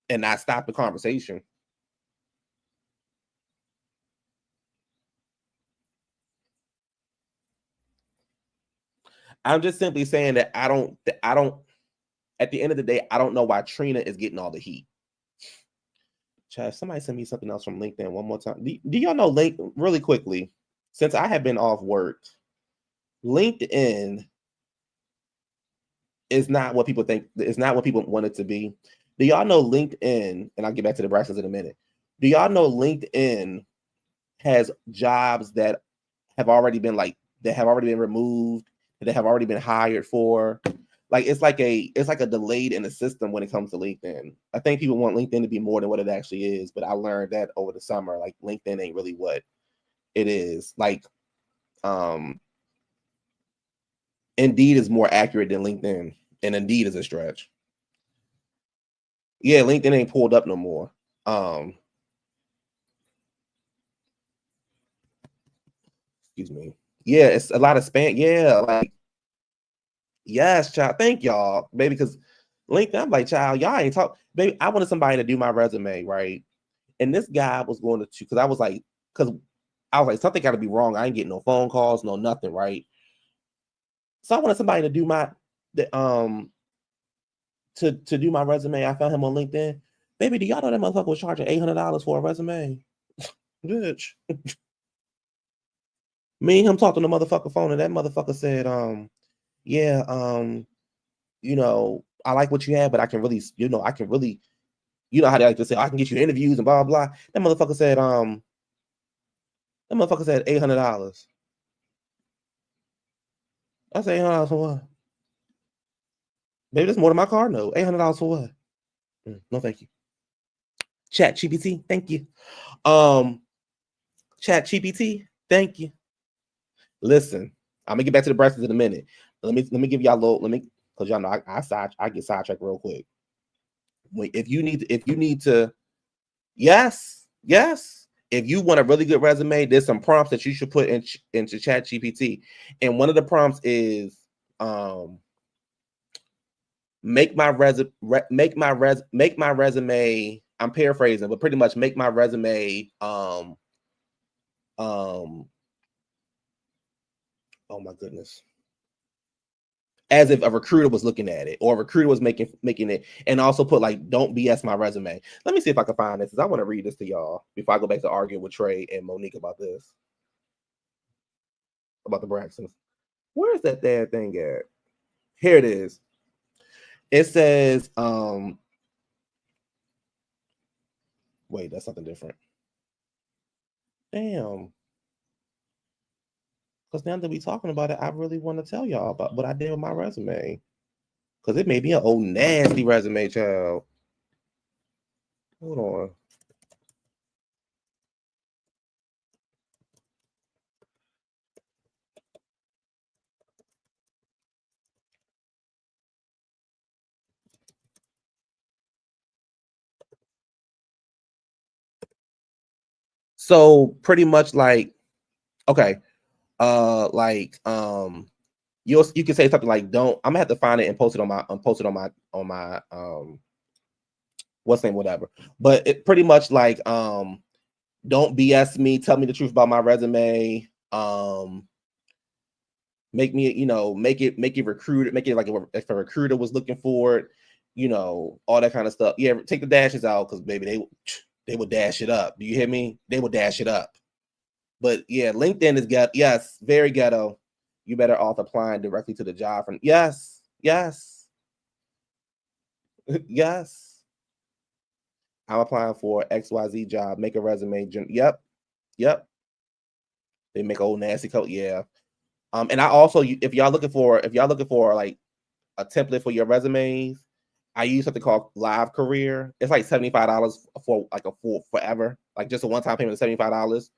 and not stop the conversation. I'm just simply saying that I don't, at the end of the day, I don't know why Trina is getting all the heat. Chad, somebody send me something else from LinkedIn one more time. Do y'all know, really quickly, since I have been off work, LinkedIn is not what people think. It's not what people want it to be. Do y'all know LinkedIn, and I'll get back to the Braxtons in a minute. Do y'all know LinkedIn has jobs that have already been removed, that have already been hired for? Like it's like a delayed in the system when it comes to LinkedIn. I think people want LinkedIn to be more than what it actually is, but I learned that over the summer, like LinkedIn ain't really what it is. Like, Indeed is more accurate than LinkedIn, and Indeed is a stretch. Yeah, LinkedIn ain't pulled up no more. Excuse me. Yeah, it's a lot of spam. Yeah, like, yes, child. Thank y'all, baby. Because LinkedIn, I'm like, child, y'all ain't talk. Baby, I wanted somebody to do my resume, right? And this guy was going to, because I was like, something got to be wrong. I ain't getting no phone calls, no nothing, right? So I wanted somebody to do to do my resume. I found him on LinkedIn. Baby, do y'all know that motherfucker was charging $800 for a resume? Bitch. Me and him talked on the motherfucker phone, and that motherfucker said, yeah, you know, I like what you have, but I can really, you know how they like to say, I can get you interviews and blah, blah. That motherfucker said $800. I said, $800 for what? Baby, that's more than my car note. $800 for what? No, thank you. ChatGPT, thank you. ChatGPT, thank you. Listen, I'm gonna get back to the breasts in a minute. Let me give y'all a little. Because y'all know I get sidetracked real quick. If you need to, yes. If you want a really good resume, there's some prompts that you should put into ChatGPT, and one of the prompts is make my resume. I'm paraphrasing, but pretty much make my resume. Oh my goodness. As if a recruiter was looking at it, or a recruiter was making it, and also put like, don't BS my resume. Let me see if I can find this, because I want to read this to y'all before I go back to arguing with Trey and Monique about this. About the Braxtons. Where is that damn thing at? Here it is. It says, wait, that's something different. Damn. Because now that we're talking about it, I really want to tell y'all about what I did with my resume. Because it may be an old nasty resume, child. Hold on. So pretty much like, okay, you can say something like, don't, I'm gonna have to find it and post it on my what's name, whatever. But it pretty much like, don't BS me, tell me the truth about my resume. Make me, make it recruited, make it like if a recruiter was looking for it, all that kind of stuff. Yeah, take the dashes out, because baby, they would dash it up. Do you hear me? They would dash it up. But yeah, LinkedIn is yes, very ghetto. You better off applying directly to the job from yes. Yes. I'm applying for XYZ job. Make a resume. Yep. They make old nasty code. Yeah. And I also, if y'all looking for like a template for your resumes, I use something called Live Career. It's like $75 for like a full forever, like just a one-time payment of $75.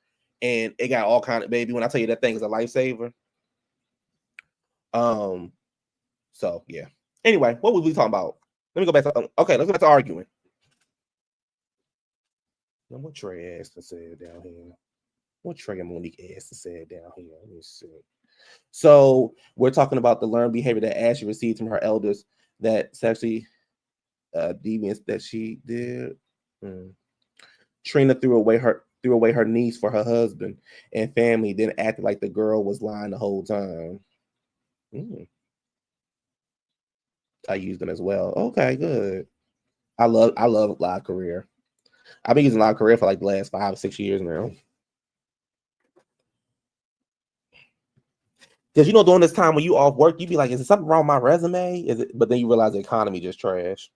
And it got all kind of, baby, when I tell you that thing is a lifesaver. So yeah. Anyway, what was we talking about? Let me go back to okay, let's go back to arguing. Now, what Trey asked to say down here? What Trey and Monique asked to say down here? Let me see. So we're talking about the learned behavior that Ashley received from her elders, that sexually deviance that she did. Trina threw away her niece for her husband and family, then acted like the girl was lying the whole time. I used them as well. Okay, good. I love Live Career. I've been using Live Career for like the last 5 or 6 years now. Because during this time when you off work, you be like, is there something wrong with my resume? Is it? But then you realize the economy just trash.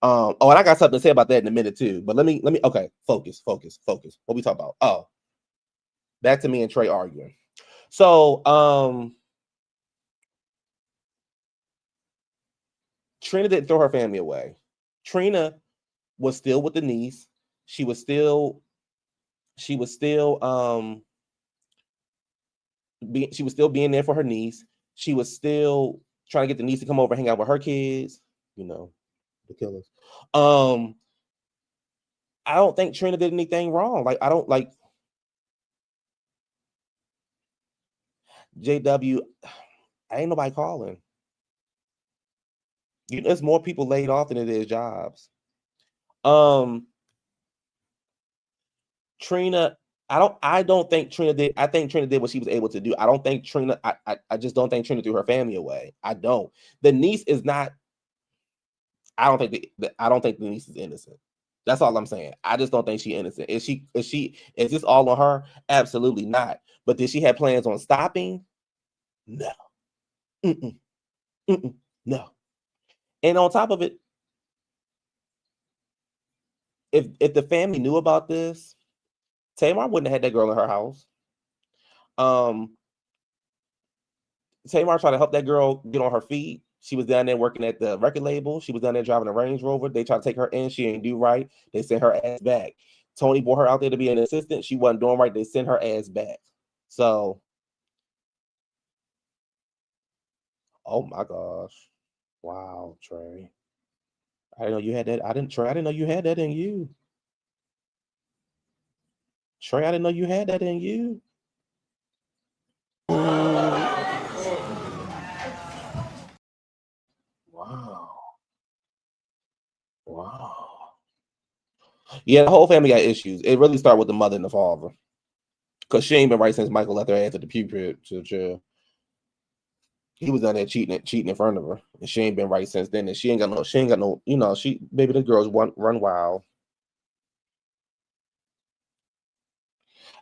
And I got something to say about that in a minute too. But let me okay, focus. What we talking about? Oh, back to me and Trey arguing. So Trina didn't throw her family away. Trina was still with the niece. She was still being there for her niece. She was still trying to get the niece to come over and hang out with her kids. The killers. I don't think Trina did anything wrong. Like, I don't like JW. Ain't nobody calling. There's more people laid off than it is jobs. Trina, I don't think Trina did. I think Trina did what she was able to do. I don't think Trina. I just don't think Trina threw her family away. I don't. The niece is not. I don't think the niece is innocent. That's all I'm saying. I just don't think she's innocent. Is this all on her? Absolutely not. But did she have plans on stopping? No. No. And on top of it, if the family knew about this, Tamar wouldn't have had that girl in her house. Tamar tried to help that girl get on her feet. She was down there working at the record label. She was down there driving a Range Rover. They tried to take her in. She ain't do right. They sent her ass back. Tony brought her out there to be an assistant. She wasn't doing right. They sent her ass back. So Oh my gosh. Wow, Trey. I didn't know you had that. Trey, I didn't know you had that in you. Trey, I didn't know you had that in you. Wow. Wow. Yeah, the whole family got issues. It really started with the mother and the father. Because she ain't been right since Michael left her ass at the pupil. He was down there cheating in front of her. And she ain't been right since then. And she ain't got no, baby, the girls run wild.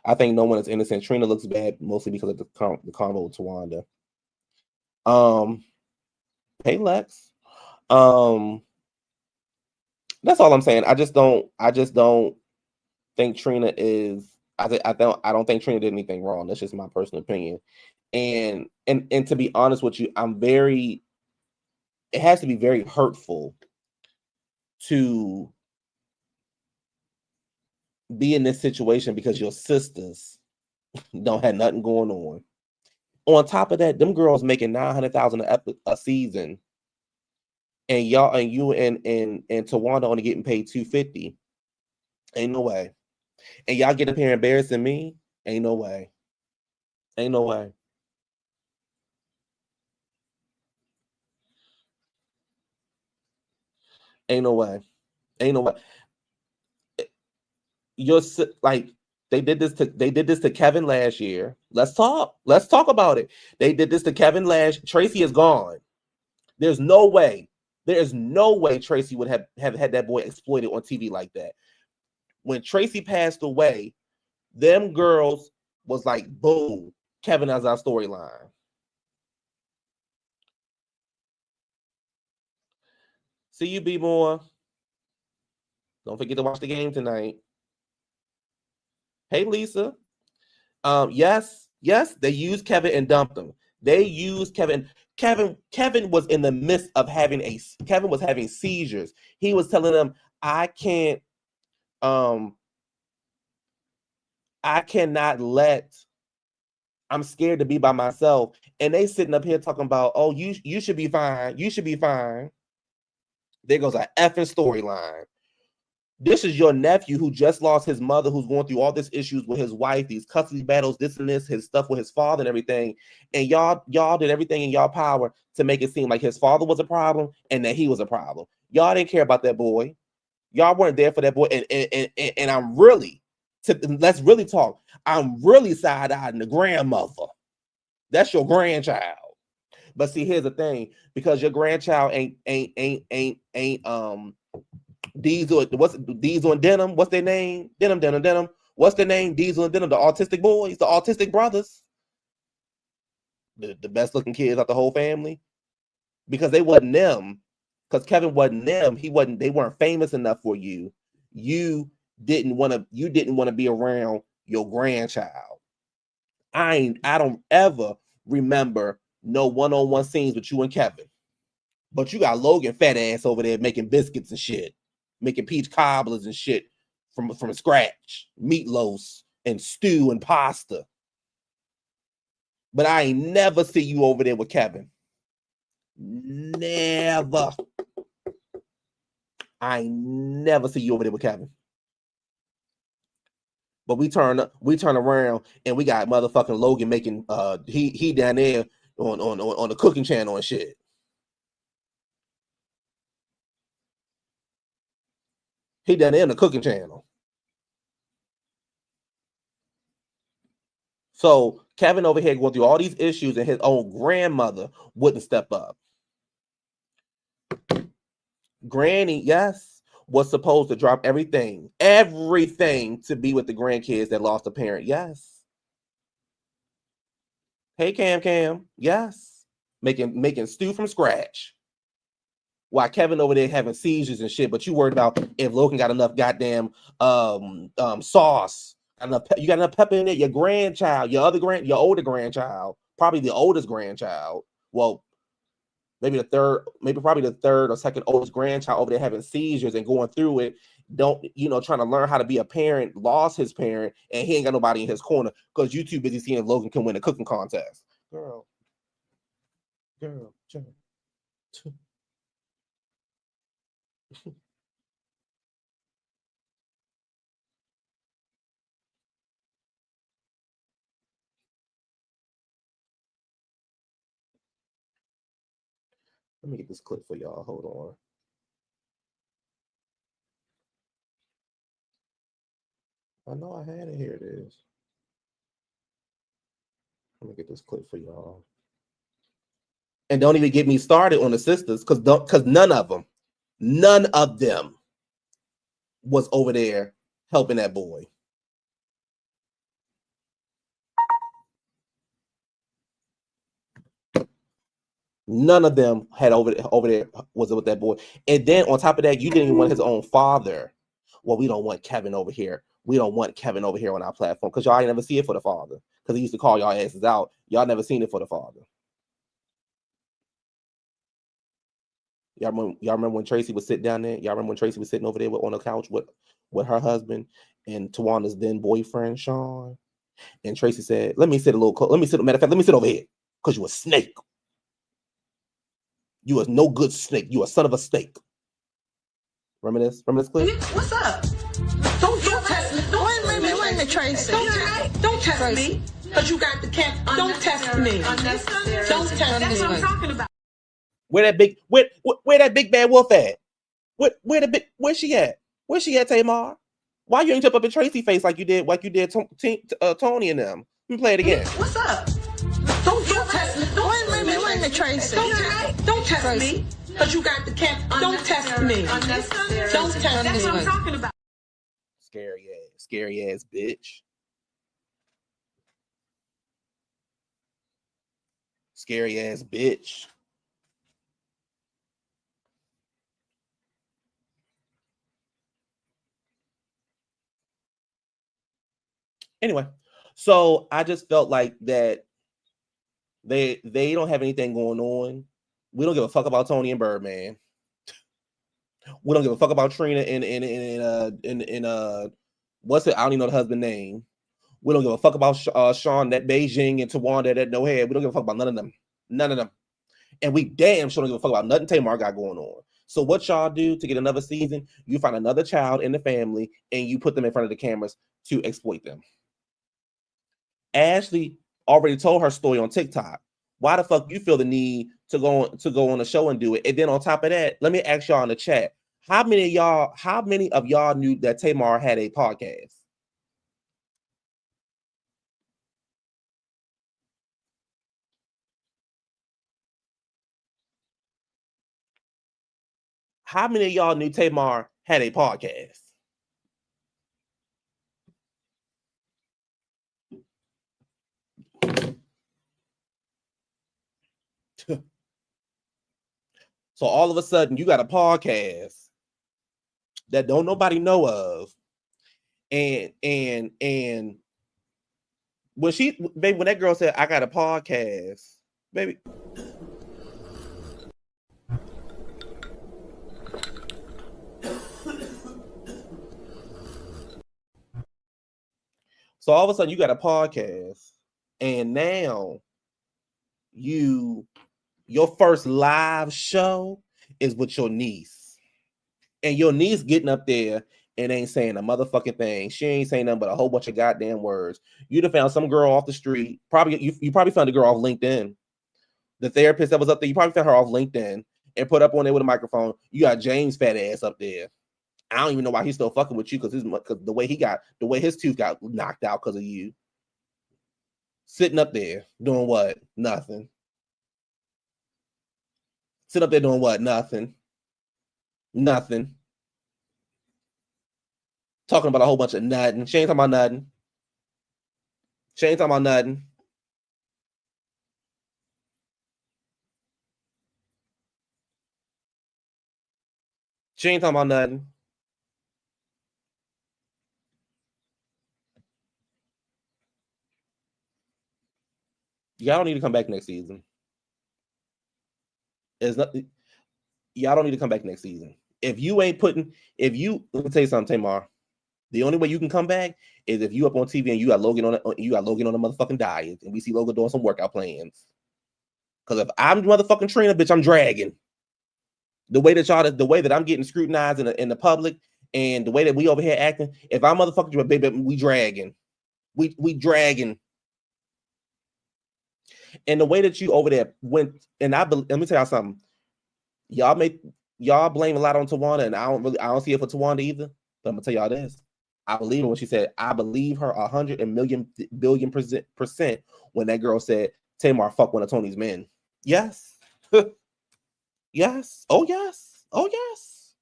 I think no one is innocent. Trina looks bad mostly because of the combo with Tawanda. Hey Lex. That's all I'm saying. I just don't think Trina is. I don't think Trina did anything wrong. That's just my personal opinion. And to be honest with you, it has to be very hurtful to be in this situation because your sisters don't have nothing going on. On top of that, them girls making $900,000 a season, and you and Tawanda only getting paid $250. Ain't no way. And y'all get up here embarrassing me? Ain't no way. Ain't no way. Ain't no way. Ain't no way. You're like they did this to Kevin last year. Let's talk about it. They did this to Kevin last. Tracy is gone. There's no way Tracy would have had that boy exploited on TV like that. When Tracy passed away, them girls was like, boom, Kevin has our storyline. See you, B more. Don't forget to watch the game tonight. Hey, Lisa. Yes, they used Kevin and dumped him. They used Kevin. Kevin was in the midst of having seizures. He was telling them, I cannot I'm scared to be by myself. And they sitting up here talking about, oh, you should be fine. You should be fine. There goes an effing storyline. This is your nephew who just lost his mother, who's going through all these issues with his wife, these custody battles, this and this, his stuff with his father and everything. And y'all did everything in y'all power to make it seem like his father was a problem and that he was a problem. Y'all didn't care about that boy. Y'all weren't there for that boy. And I'm really, let's really talk. I'm really side-eyeing the grandmother. That's your grandchild. But see, here's the thing, because your grandchild ain't Diesel and Denim. What's their name? Denim. What's their name? Diesel and Denim, the autistic boys, the autistic brothers. The best looking kids out the whole family. Because they wasn't them. Because Kevin wasn't them. They weren't famous enough for you. You didn't want to be around your grandchild. I don't ever remember no one-on-one scenes with you and Kevin. But you got Logan fat ass over there making biscuits and shit. Making peach cobblers and shit from scratch, meatloafs and stew and pasta. But I ain't never see you over there with Kevin. Never. I ain't never see you over there with Kevin. But we turn around and we got motherfucking Logan making he down there on the cooking channel and shit. He down there in the cooking channel. So Kevin over here going through all these issues and his own grandmother wouldn't step up. Granny, yes, was supposed to drop everything to be with the grandkids that lost a parent. Yes. Hey, Cam, yes. Making stew from scratch. While Kevin over there having seizures and shit, but you worried about if Logan got enough goddamn sauce. You got enough pepper in it. Your grandchild, your older grandchild, probably the oldest grandchild. Well, probably the third or second oldest grandchild over there having seizures and going through it. Trying to learn how to be a parent, lost his parent, and he ain't got nobody in his corner because you too busy seeing if Logan can win a cooking contest. Girl. Girl, chill. Let me get this clip for y'all. Hold on. I know I had it. Here it is. Let me get this clip for y'all. And don't even get me started on the sisters, because none of them was over there helping that boy. None of them had over there was with that boy. And then on top of that, you didn't even want his own father. Well, we don't want Kevin over here. We don't want Kevin over here on our platform because y'all ain't never see it for the father. Because he used to call y'all asses out. Y'all never seen it for the father. Y'all remember when Tracy would sit down there? Y'all remember when Tracy was sitting over there on the couch with her husband and Tawanda's then boyfriend, Sean? And Tracy said, let me sit over here because you a snake. You a no good snake. You a son of a snake. Remember this? Remember this clip? What's up? Don't test me. Wait a minute, Tracy. Don't test me. Because you got the camp. Don't test me. Don't test me. That's what I'm talking about. Where that big bad wolf at? Where she at? Where she at, Tamar? Why you ain't jump up in Tracy face like you did Tony and them? Let me play it again. What's up? Don't test me. Wait a minute, Tracy. Don't test me. Because you got the camp. Don't test me. Don't test me. That's what I'm talking about. Scary ass bitch. Scary ass bitch. Anyway, so I just felt like that they don't have anything going on. We don't give a fuck about Tony and Birdman. We don't give a fuck about Trina and what's it? I don't even know the husband's name. We don't give a fuck about Sean, that Beijing, and Tawanda, that no head. We don't give a fuck about none of them. None of them. And we damn sure don't give a fuck about nothing Tamar got going on. So what y'all do to get another season? You find another child in the family and you put them in front of the cameras to exploit them. Ashley already told her story on TikTok. Why the fuck you feel the need to go on the show and do it? And then on top of that, let me ask y'all in the chat: how many of y'all knew that Tamar had a podcast? How many of y'all knew Tamar had a podcast? So all of a sudden you got a podcast that don't nobody know of. And when that girl said, I got a podcast, baby. So all of a sudden you got a podcast, and now your first live show is with your niece. And your niece getting up there and ain't saying a motherfucking thing. She ain't saying nothing but a whole bunch of goddamn words. You'd have found some girl off the street. You probably found a girl off LinkedIn. The therapist that was up there, you probably found her off LinkedIn and put up on there with a microphone. You got James fat ass up there. I don't even know why he's still fucking with you because the way his tooth got knocked out because of you. Sitting up there doing what? Nothing. Sitting up there doing what? Nothing. Nothing. Talking about a whole bunch of nothing. She ain't talking about nothing. She ain't talking about nothing. She ain't talking about nothing. Y'all don't need to come back next season. There's nothing. Y'all don't need to come back next season. Let me tell you something, Tamar. The only way you can come back is if you up on TV and you got Logan on a motherfucking diet, and we see Logan doing some workout plans. Because if I'm motherfucking Trina, bitch, I'm dragging. The way that I'm getting scrutinized in the public, and the way that we over here acting, if I'm motherfucking baby, we dragging. We dragging. And the way that you over there went, and let me tell y'all something. Y'all blame a lot on Tawana, and I don't see it for Tawana either. But I'm gonna tell y'all this. I believe her when she said, I believe her 100 billion percent when that girl said Tamar fuck one of Tony's men. Yes. Yes. Oh yes. Oh yes.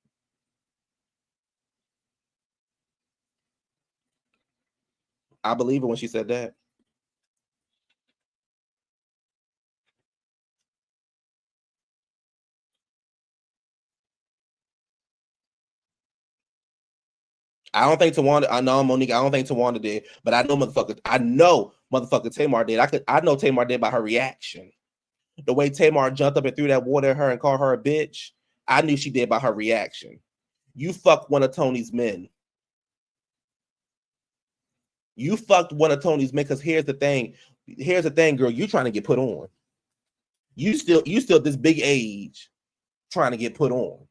I believe her when she said that. I don't think Tawana. I know Monique. I don't think Tawana did, but I know motherfucker Tamar did. I know Tamar did by her reaction. The way Tamar jumped up and threw that water at her and called her a bitch, I knew she did by her reaction. You fucked one of Tony's men. You fucked one of Tony's men, because here's the thing. Here's the thing, girl. You trying to get put on. You still this big age trying to get put on.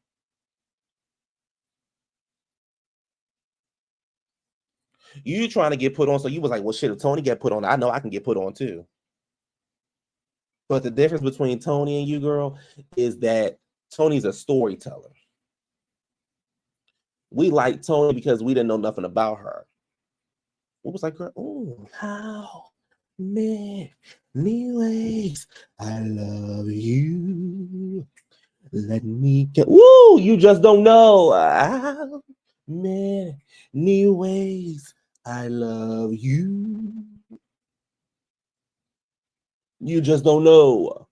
You trying to get put on, so you was like, well, shit, if Tony get put on, I know I can get put on too. But the difference between Tony and you, girl, is that Tony's a storyteller. We like Tony because we didn't know nothing about her. It was like, girl, oh, how many ways I love you. Let me get, woo, you just don't know how many ways I love you. You just don't know.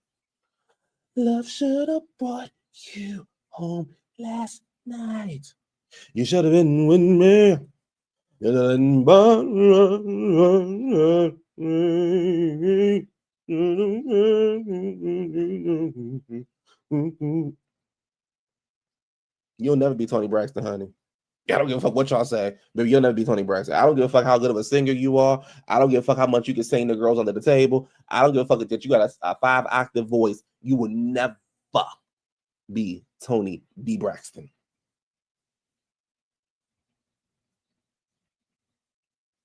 Love should have brought you home last night. You should have been with me. You'll never be Toni Braxton, honey. I don't give a fuck what y'all say, but you'll never be Toni Braxton. I don't give a fuck how good of a singer you are. I don't give a fuck how much you can sing the girls under the table. I don't give a fuck that you got a 5-octave voice. You will never be Toni B. Braxton.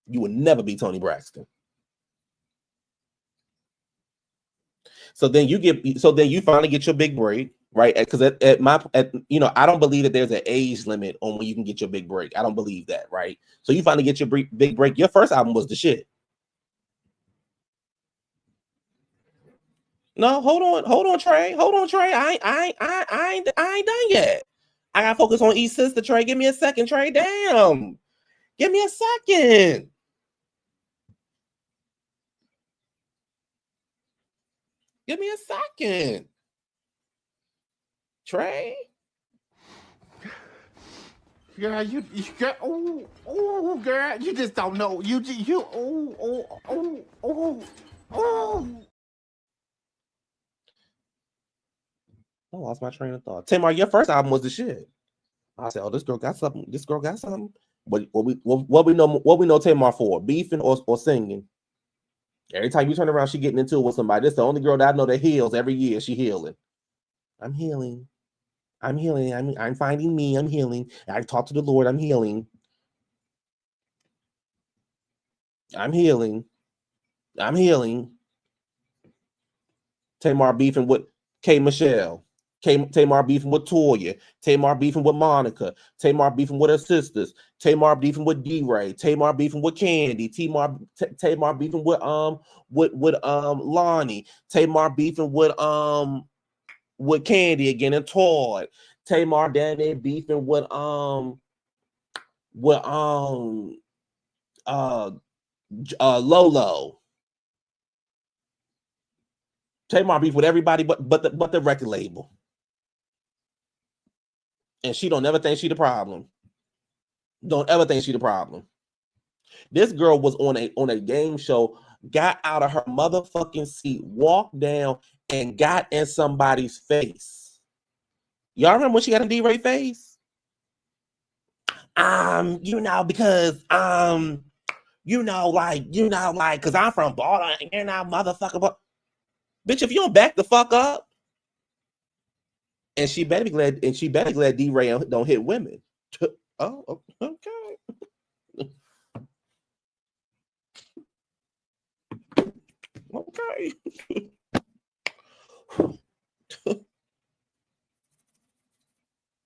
You will never be Toni Braxton. So then you finally get your big break, right? Because I don't believe that there's an age limit on when you can get your big break. I don't believe that, right? So you finally get your big break. Your first album was the shit. No, hold on, Trey. I ain't done yet. I gotta focus on East Sister, Trey. Give me a second, Trey. Damn. Give me a second. Give me a second. Trey. Girl, you girl, girl, you just don't know. I lost my train of thought. Tamar, your first album was the shit. I said, "Oh, this girl got something. This girl got something." But what we know Tamar for? Beefing or singing? Every time you turn around, she getting into it with somebody. This is the only girl that I know that heals every year. She healing. I'm healing. I'm finding me. I'm healing. I talk to the Lord. I'm healing. I'm healing. Tamar beefing with K. Michelle. Tamar beefing with Toya. Tamar beefing with Monica. Tamar beefing with her sisters. Tamar beefing with D-Ray. Tamar beefing with Candy. Tamar beefing with Lonnie. Tamar beefing with Candy again and Todd. Tamar down there beefing with Lolo. Tamar beef with everybody but the record label. And she don't ever think she the problem. Don't ever think she the problem. This girl was on a game show, got out of her motherfucking seat, walked down, and got in somebody's face. Y'all remember when she got in D-Ray face? Because because I'm from Baltimore, motherfucker. Bitch, if you don't back the fuck up, and she better be glad, D-Ray don't hit women. Oh, okay. Okay.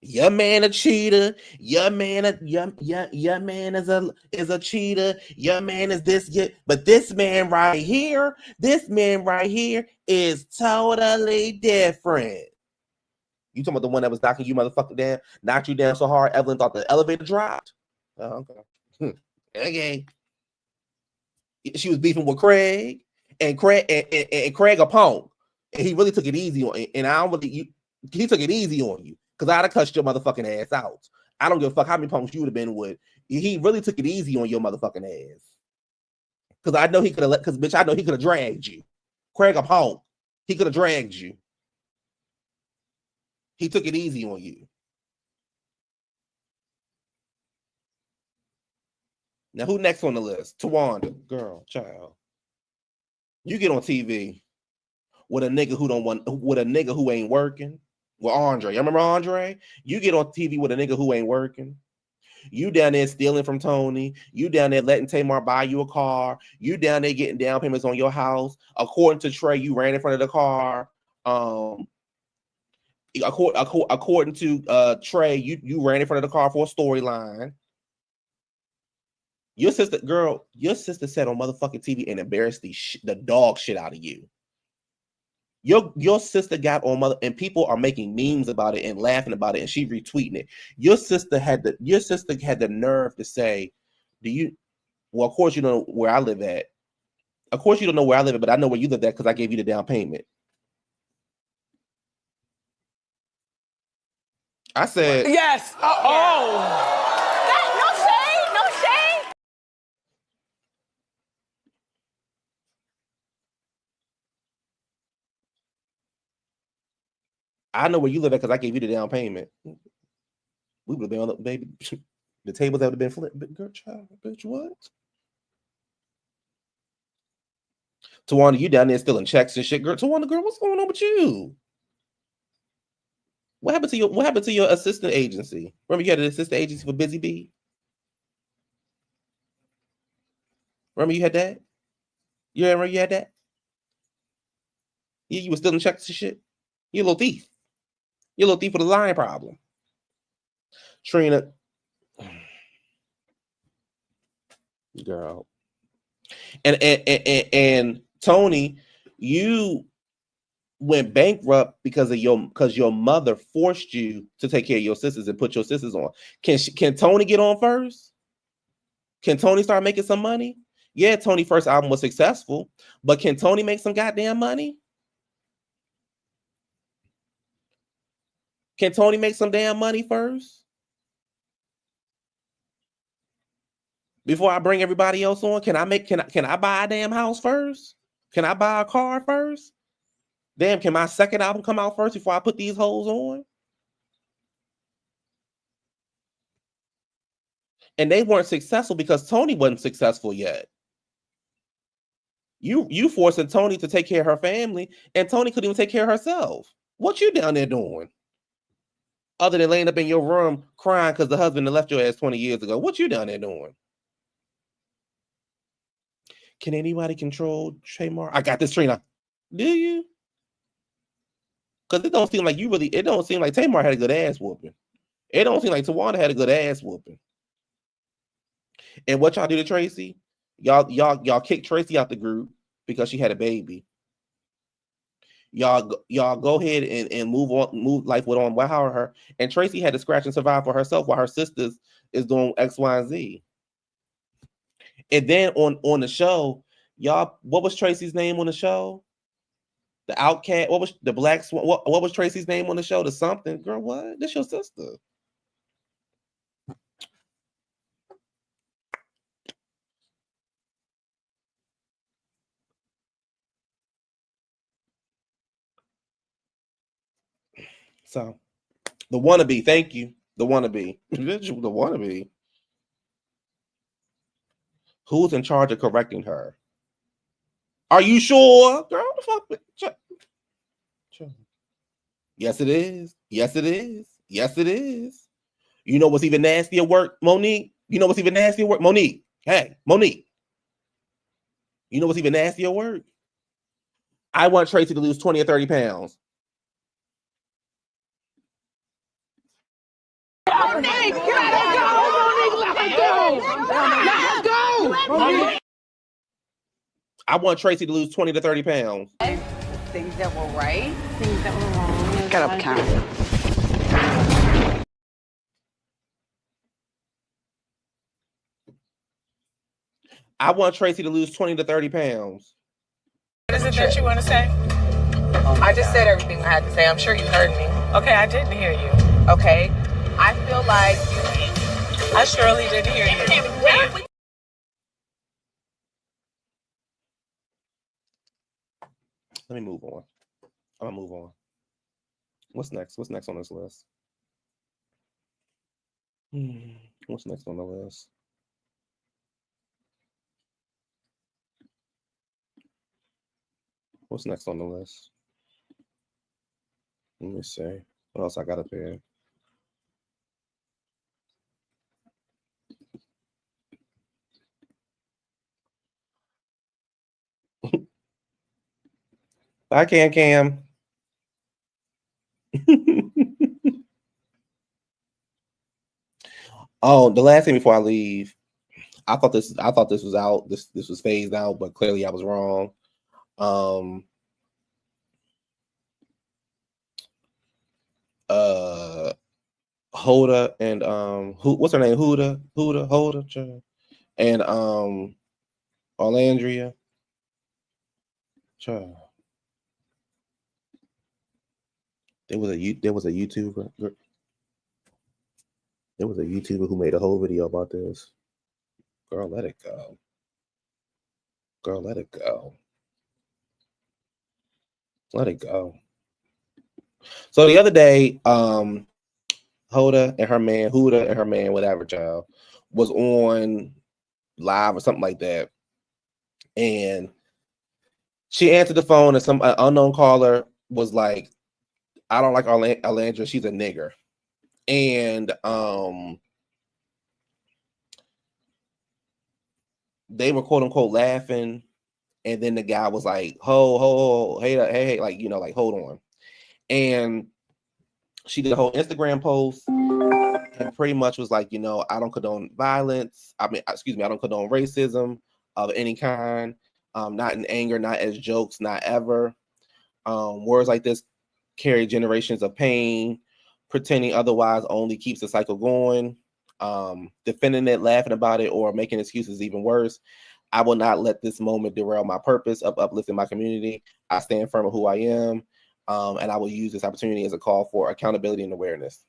Your man a cheater. Your man is a cheater. Your man is this. But this man right here is totally different. You talking about the one that was knocking you motherfucker down, knocked you down so hard, Evelyn thought the elevator dropped? Oh, okay. Okay. She was beefing with Craig, and Craig a punk, and he really took it easy on. And I don't really, he took it easy on you because I'd have cussed your motherfucking ass out. I don't give a fuck how many punks you would have been with. He really took it easy on your motherfucking ass because I know he could have because bitch, I know he could have dragged you. Craig a punk, he could have dragged you. He took it easy on you. Now, who next on the list? Tawanda, girl, child. You get on TV with a nigga who ain't working. With Andre. You remember Andre? You get on TV with a nigga who ain't working. You down there stealing from Tony. You down there letting Tamar buy you a car. You down there getting down payments on your house. According to Trey, you ran in front of the car. According to Trey, you ran in front of the car for a storyline. Your sister said on motherfucking TV and embarrassed the dog shit out of you. Your sister got on and people are making memes about it and laughing about it, and she retweeting it. Your sister had the nerve to say, well, of course you know where I live at. Of course you don't know where I live at, but I know where you live at because I gave you the down payment. I said yes. Oh. I know where you live at because I gave you the down payment. We would have been on the baby. The tables that would have been flipped. But girl, child, bitch, what? Tawanda, you down there stealing checks and shit, girl. Tawanda, girl, what's going on with you? What happened to your assistant agency? Remember you had an assistant agency for Busy Bee? Remember you had that? You remember you had that? You were stealing checks and shit? You a little thief. You're a little thief with a lying problem. Trina. Girl. And Tony, you went bankrupt because your mother forced you to take care of your sisters and put your sisters on. Can Tony get on first? Can Tony start making some money? Yeah, Tony's first album was successful, but can Tony make some goddamn money? Can Tony make some damn money first? Before I bring everybody else on, can I buy a damn house first? Can I buy a car first? Damn, can my second album come out first before I put these hoes on? And they weren't successful because Tony wasn't successful yet. You forcing Tony to take care of her family, and Tony couldn't even take care of herself. What you down there doing? Other than laying up in your room crying because the husband left your ass 20 years ago. What you down there doing? Can anybody control Tamar? I got this, Trina. Do you? Because it don't seem like it don't seem like Tamar had a good ass whooping. It don't seem like Tawanda had a good ass whooping. And what y'all do to Tracy? Y'all kicked Tracy out the group because she had a baby. Y'all go ahead and move life on without her. And Tracy had to scratch and survive for herself while her sisters is doing X, Y, and Z. And then on the show, y'all, what was Tracy's name on the show? The Outcast. What was the Black Swan? What was Tracy's name on the show? The something. Girl, what? This your sister. So, the wannabe, thank you. The wannabe. The wannabe. Who's in charge of correcting her? Are you sure? Girl, the fuck? Yes, it is. Yes, it is. Yes, it is. You know what's even nastier work, Monique? You know what's even nastier work? Monique. Hey, Monique. You know what's even nastier work? I want Tracy to lose 20 or 30 pounds. Monique, you gotta go. Monique, let her go. Let her go. I want Tracy to lose 20 to 30 pounds. Things that were right, things that were wrong. Get up, Karen. I want Tracy to lose 20 to 30 pounds. What is it that you want to say? I just said everything I had to say. I'm sure you heard me. Okay, I didn't hear you. Okay. I feel like I surely didn't hear you. Let me move on. I'm gonna move on. What's next? What's next on this list? What's next on the list? What's next on the list? Let me see. What else I got up here? Bye, Cam. Oh, the last thing before I leave, I thought this was out. This was phased out, but clearly I was wrong. Hoda and what's her name? Hoda, and Orlandria. There was a YouTuber. There was a YouTuber who made a whole video about this. Girl, let it go. Girl, let it go. Let it go. So the other day, Huda and her man, whatever, child, was on live or something like that. And she answered the phone and some unknown caller was like, I don't like Orlandria, she's a nigger. And they were quote unquote laughing, and then the guy was like, ho, hey, like, you know, like, hold on. And she did a whole Instagram post and pretty much was like, you know, I don't condone violence. I don't condone racism of any kind. Not in anger, not as jokes, not ever. Words like this carry generations of pain. Pretending otherwise only keeps the cycle going. Defending it, laughing about it, or making excuses even worse. I will not let this moment derail my purpose of uplifting my community. I stand firm on who I am, and I will use this opportunity as a call for accountability and awareness.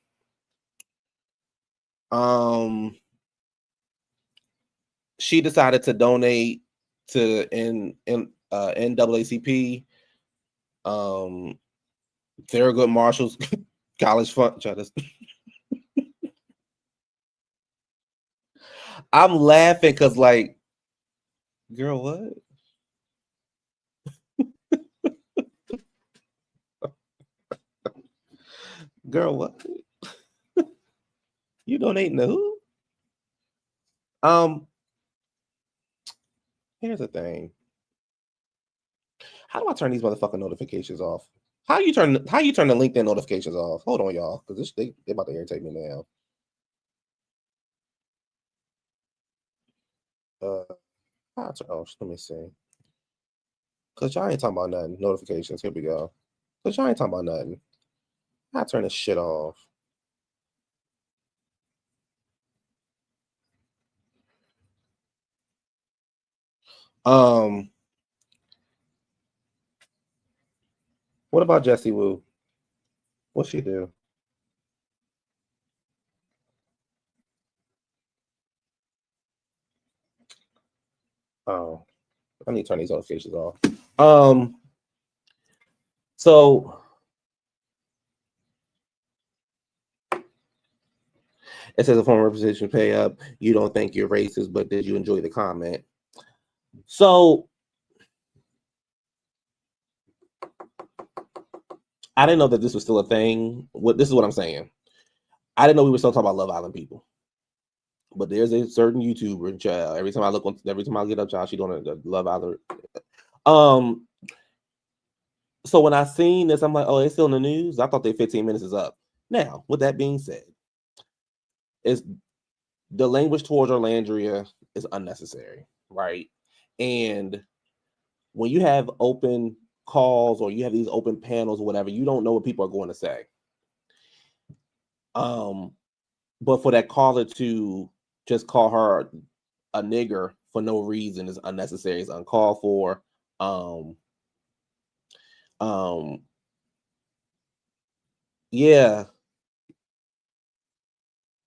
She decided to donate to NAACP, Thurgood Marshall's college fund. I'm laughing because, like, girl, what? Girl, what? You donating to who? Here's the thing. How do I turn these motherfucking notifications off? How you turn the LinkedIn notifications off? Hold on, y'all, because they about to irritate me now. Let me see. Cause y'all ain't talking about nothing. Notifications. Here we go. Cause y'all ain't talking about nothing. I turn this shit off. What about Jessie Woo? What's she do? Oh, I need to turn these notifications off. So it says a former representation pay up. You don't think you're racist, but did you enjoy the comment? So I didn't know that this was still a thing. This is what I'm saying. I didn't know we were still talking about Love Island people. But there's a certain YouTuber, child. Every time I get up, child, she doing a Love Island. So when I seen this, I'm like, oh, it's still in the news. I thought their 15 minutes is up. Now, with that being said, is the language towards Orlandria is unnecessary, right? And when you have open calls or you have these open panels or whatever, you don't know what people are going to say. But for that caller to just call her a nigger for no reason is unnecessary. It's uncalled for. Yeah.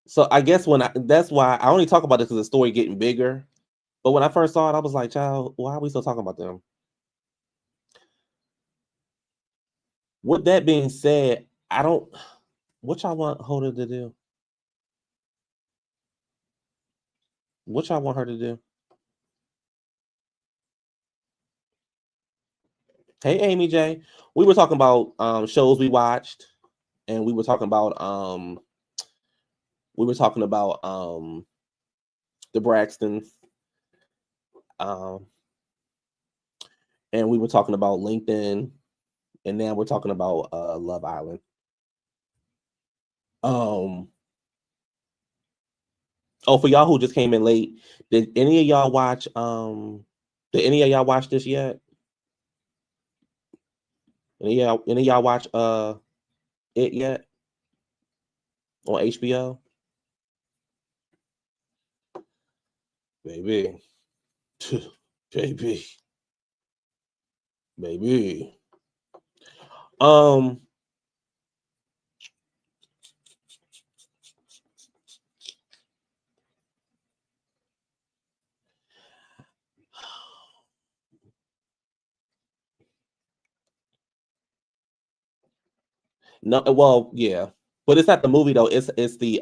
So I guess that's why I only talk about this because the story getting bigger. But when I first saw it, I was like, child, why are we still talking about them? With that being said, what y'all want Hoda to do? What y'all want her to do? Hey, Amy J. We were talking about shows we watched, and we were talking about the Braxtons, and we were talking about LinkedIn, and now we're talking about Love Island. Oh, for y'all who just came in late, did any of y'all watch this yet? Any of y'all watch it yet on HBO? Baby. Baby. No, well, yeah, but it's not the movie though. It's the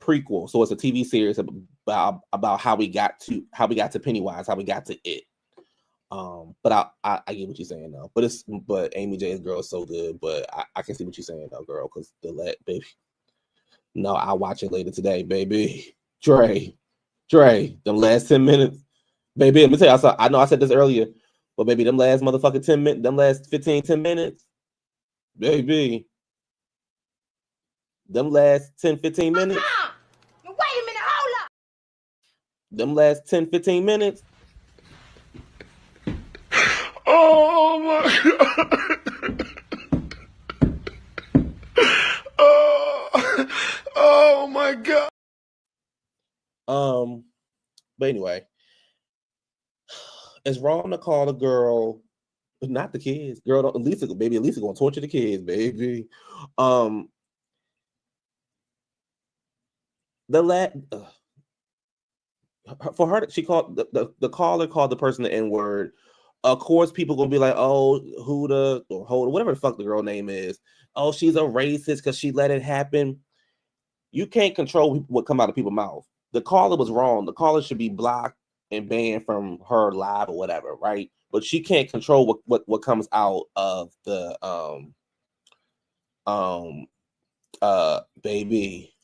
prequel. So it's a TV series about how we got to Pennywise, how we got to it. But I get what you're saying though. But Amy J's Girl is so good. But I can see what you're saying though, girl. Because baby. No, I'll watch it later today, baby. Dre, them last 10 minutes, baby. Let me tell you, I know I said this earlier, but baby, them last motherfucking 10 minutes, them last 10 minutes, baby. Them last 10-15 minutes. Wait a minute, hold up. Them last 10-15 minutes. Oh my God. Oh my God. But anyway, it's wrong to call a girl, not the kids. Girl, at least gonna torture the kids, baby. For her, she called the caller called the person the N-word. Of course, people gonna be like, "Oh, Huda or Hoda, whatever the fuck the girl name is. Oh, she's a racist because she let it happen." You can't control what come out of people's mouth. The caller was wrong. The caller should be blocked and banned from her live or whatever, right? But she can't control what comes out of the baby.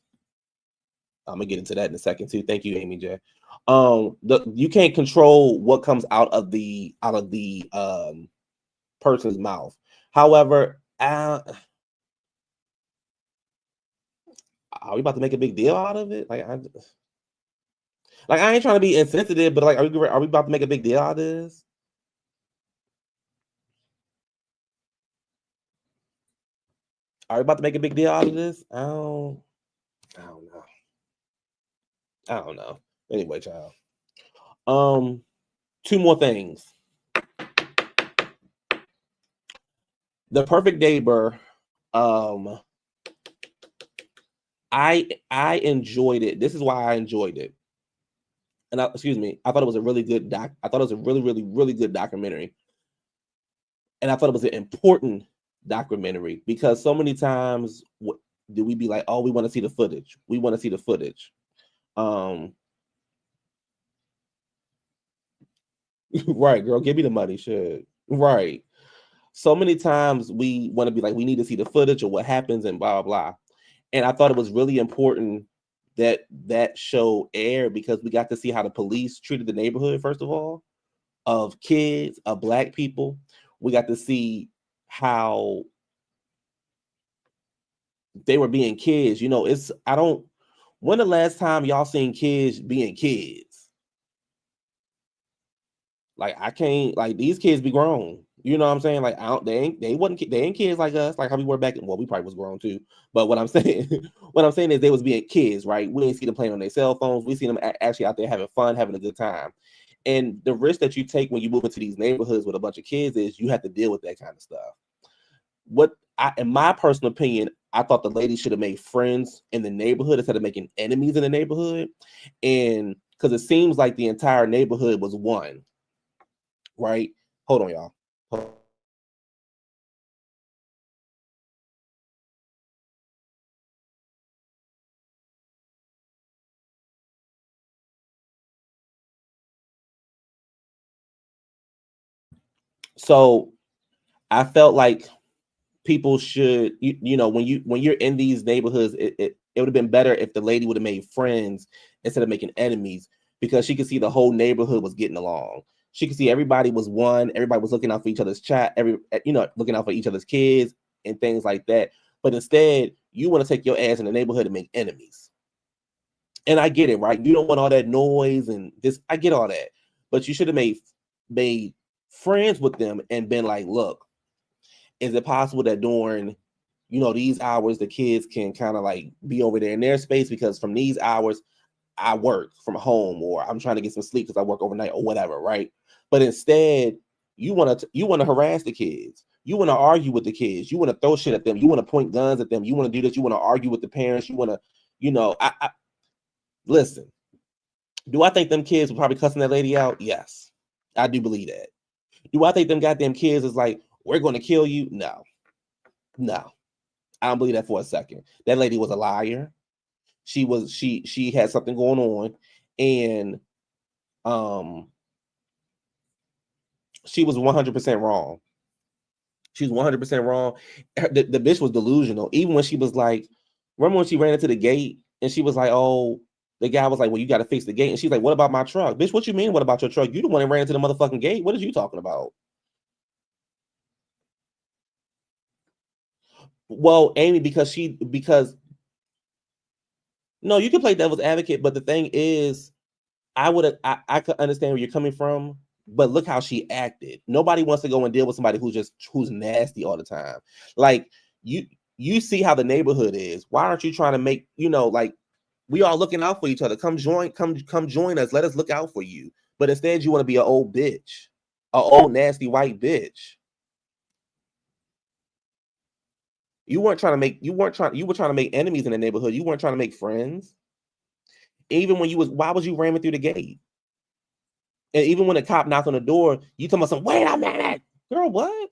I'm gonna get into that in a second too. Thank you, Amy J. You can't control what comes out of the person's mouth. However, are we about to make a big deal out of it? I ain't trying to be insensitive, but like, are we about to make a big deal out of this? Are we about to make a big deal out of this? I don't know. Anyway, child. Two more things. The Perfect Neighbor. I enjoyed it. This is why I enjoyed it. And I thought it was a really good I thought it was a really, really, really good documentary. And I thought it was an important documentary because so many times do we be like, oh, we want to see the footage. We want to see the footage. Right, girl, give me the money, shit. Right. so many times we want to be like, we need to see the footage or what happens and blah, blah, blah. And I thought it was really important that that show aired because we got to see how the police treated the neighborhood, first of all, of kids, of Black people. We got to see how they were being kids. You know, when the last time y'all seen kids being kids? Like, I can't, like, these kids be grown. You know what I'm saying? Like, they ain't kids like us, like how we were back in, well, we probably was grown too. But what I'm saying is they was being kids, right? We didn't see them playing on their cell phones. We see them actually out there having fun, having a good time. And the risk that you take when you move into these neighborhoods with a bunch of kids is you have to deal with that kind of stuff. In my personal opinion, I thought the lady should have made friends in the neighborhood instead of making enemies in the neighborhood. And because it seems like the entire neighborhood was one, right? Hold on, y'all. So I felt like people should, you know, when you're in these neighborhoods, it would have been better if the lady would have made friends instead of making enemies, because she could see the whole neighborhood was getting along. She could see everybody was one, everybody was looking out for each other's looking out for each other's kids and things like that. But instead, you want to take your ass in the neighborhood and make enemies. And I get it, right? You don't want all that noise and this. I get all that, but you should have made friends with them and been like, look, is it possible that during, you know, these hours the kids can kind of like be over there in their space, because from these hours I work from home or I'm trying to get some sleep because I work overnight or whatever, right? But instead, you want to harass the kids. You want to argue with the kids. You want to throw shit at them. You want to point guns at them. You want to do this. You want to argue with the parents. You want to, you know, listen. Do I think them kids were probably cussing that lady out? Yes, I do believe that. Do I think them goddamn kids is like, we're going to kill you? No, I don't believe that for a second. That lady was a liar. She had something going on, and she was 100% wrong. She was 100% wrong. The bitch was delusional. Even when she was like, remember when she ran into the gate and she was like, oh, the guy was like, well, you got to fix the gate. And she's like, what about my truck? Bitch, what you mean, what about your truck? You the one that ran into the motherfucking gate. What are you talking about? Well, Amy, because no, you can play devil's advocate, but the thing is, I could understand where you're coming from, but look how she acted. Nobody wants to go and deal with somebody who's nasty all the time. Like, you see how the neighborhood is. Why aren't you trying to make, you know, like, we are looking out for each other. Come join us. Let us look out for you. But instead, you want to be an old bitch, an old nasty white bitch. You were trying to make enemies in the neighborhood. You weren't trying to make friends. Even when why was you ramming through the gate? And even when the cop knocked on the door, you talking about some, wait a minute, girl, what?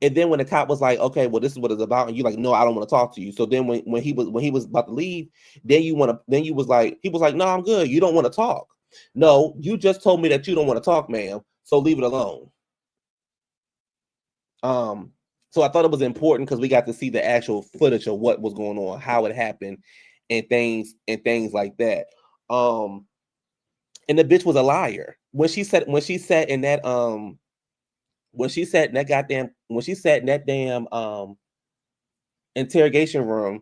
And then when the cop was like, okay, well, this is what it's about, and you like, no, I don't want to talk to you. So then when he was about to he was like, no, I'm good. You don't want to talk. No, you just told me that you don't want to talk, ma'am. So leave it alone. So I thought it was important because we got to see the actual footage of what was going on, how it happened, and things like that. And the bitch was a liar when she sat in that damn interrogation room,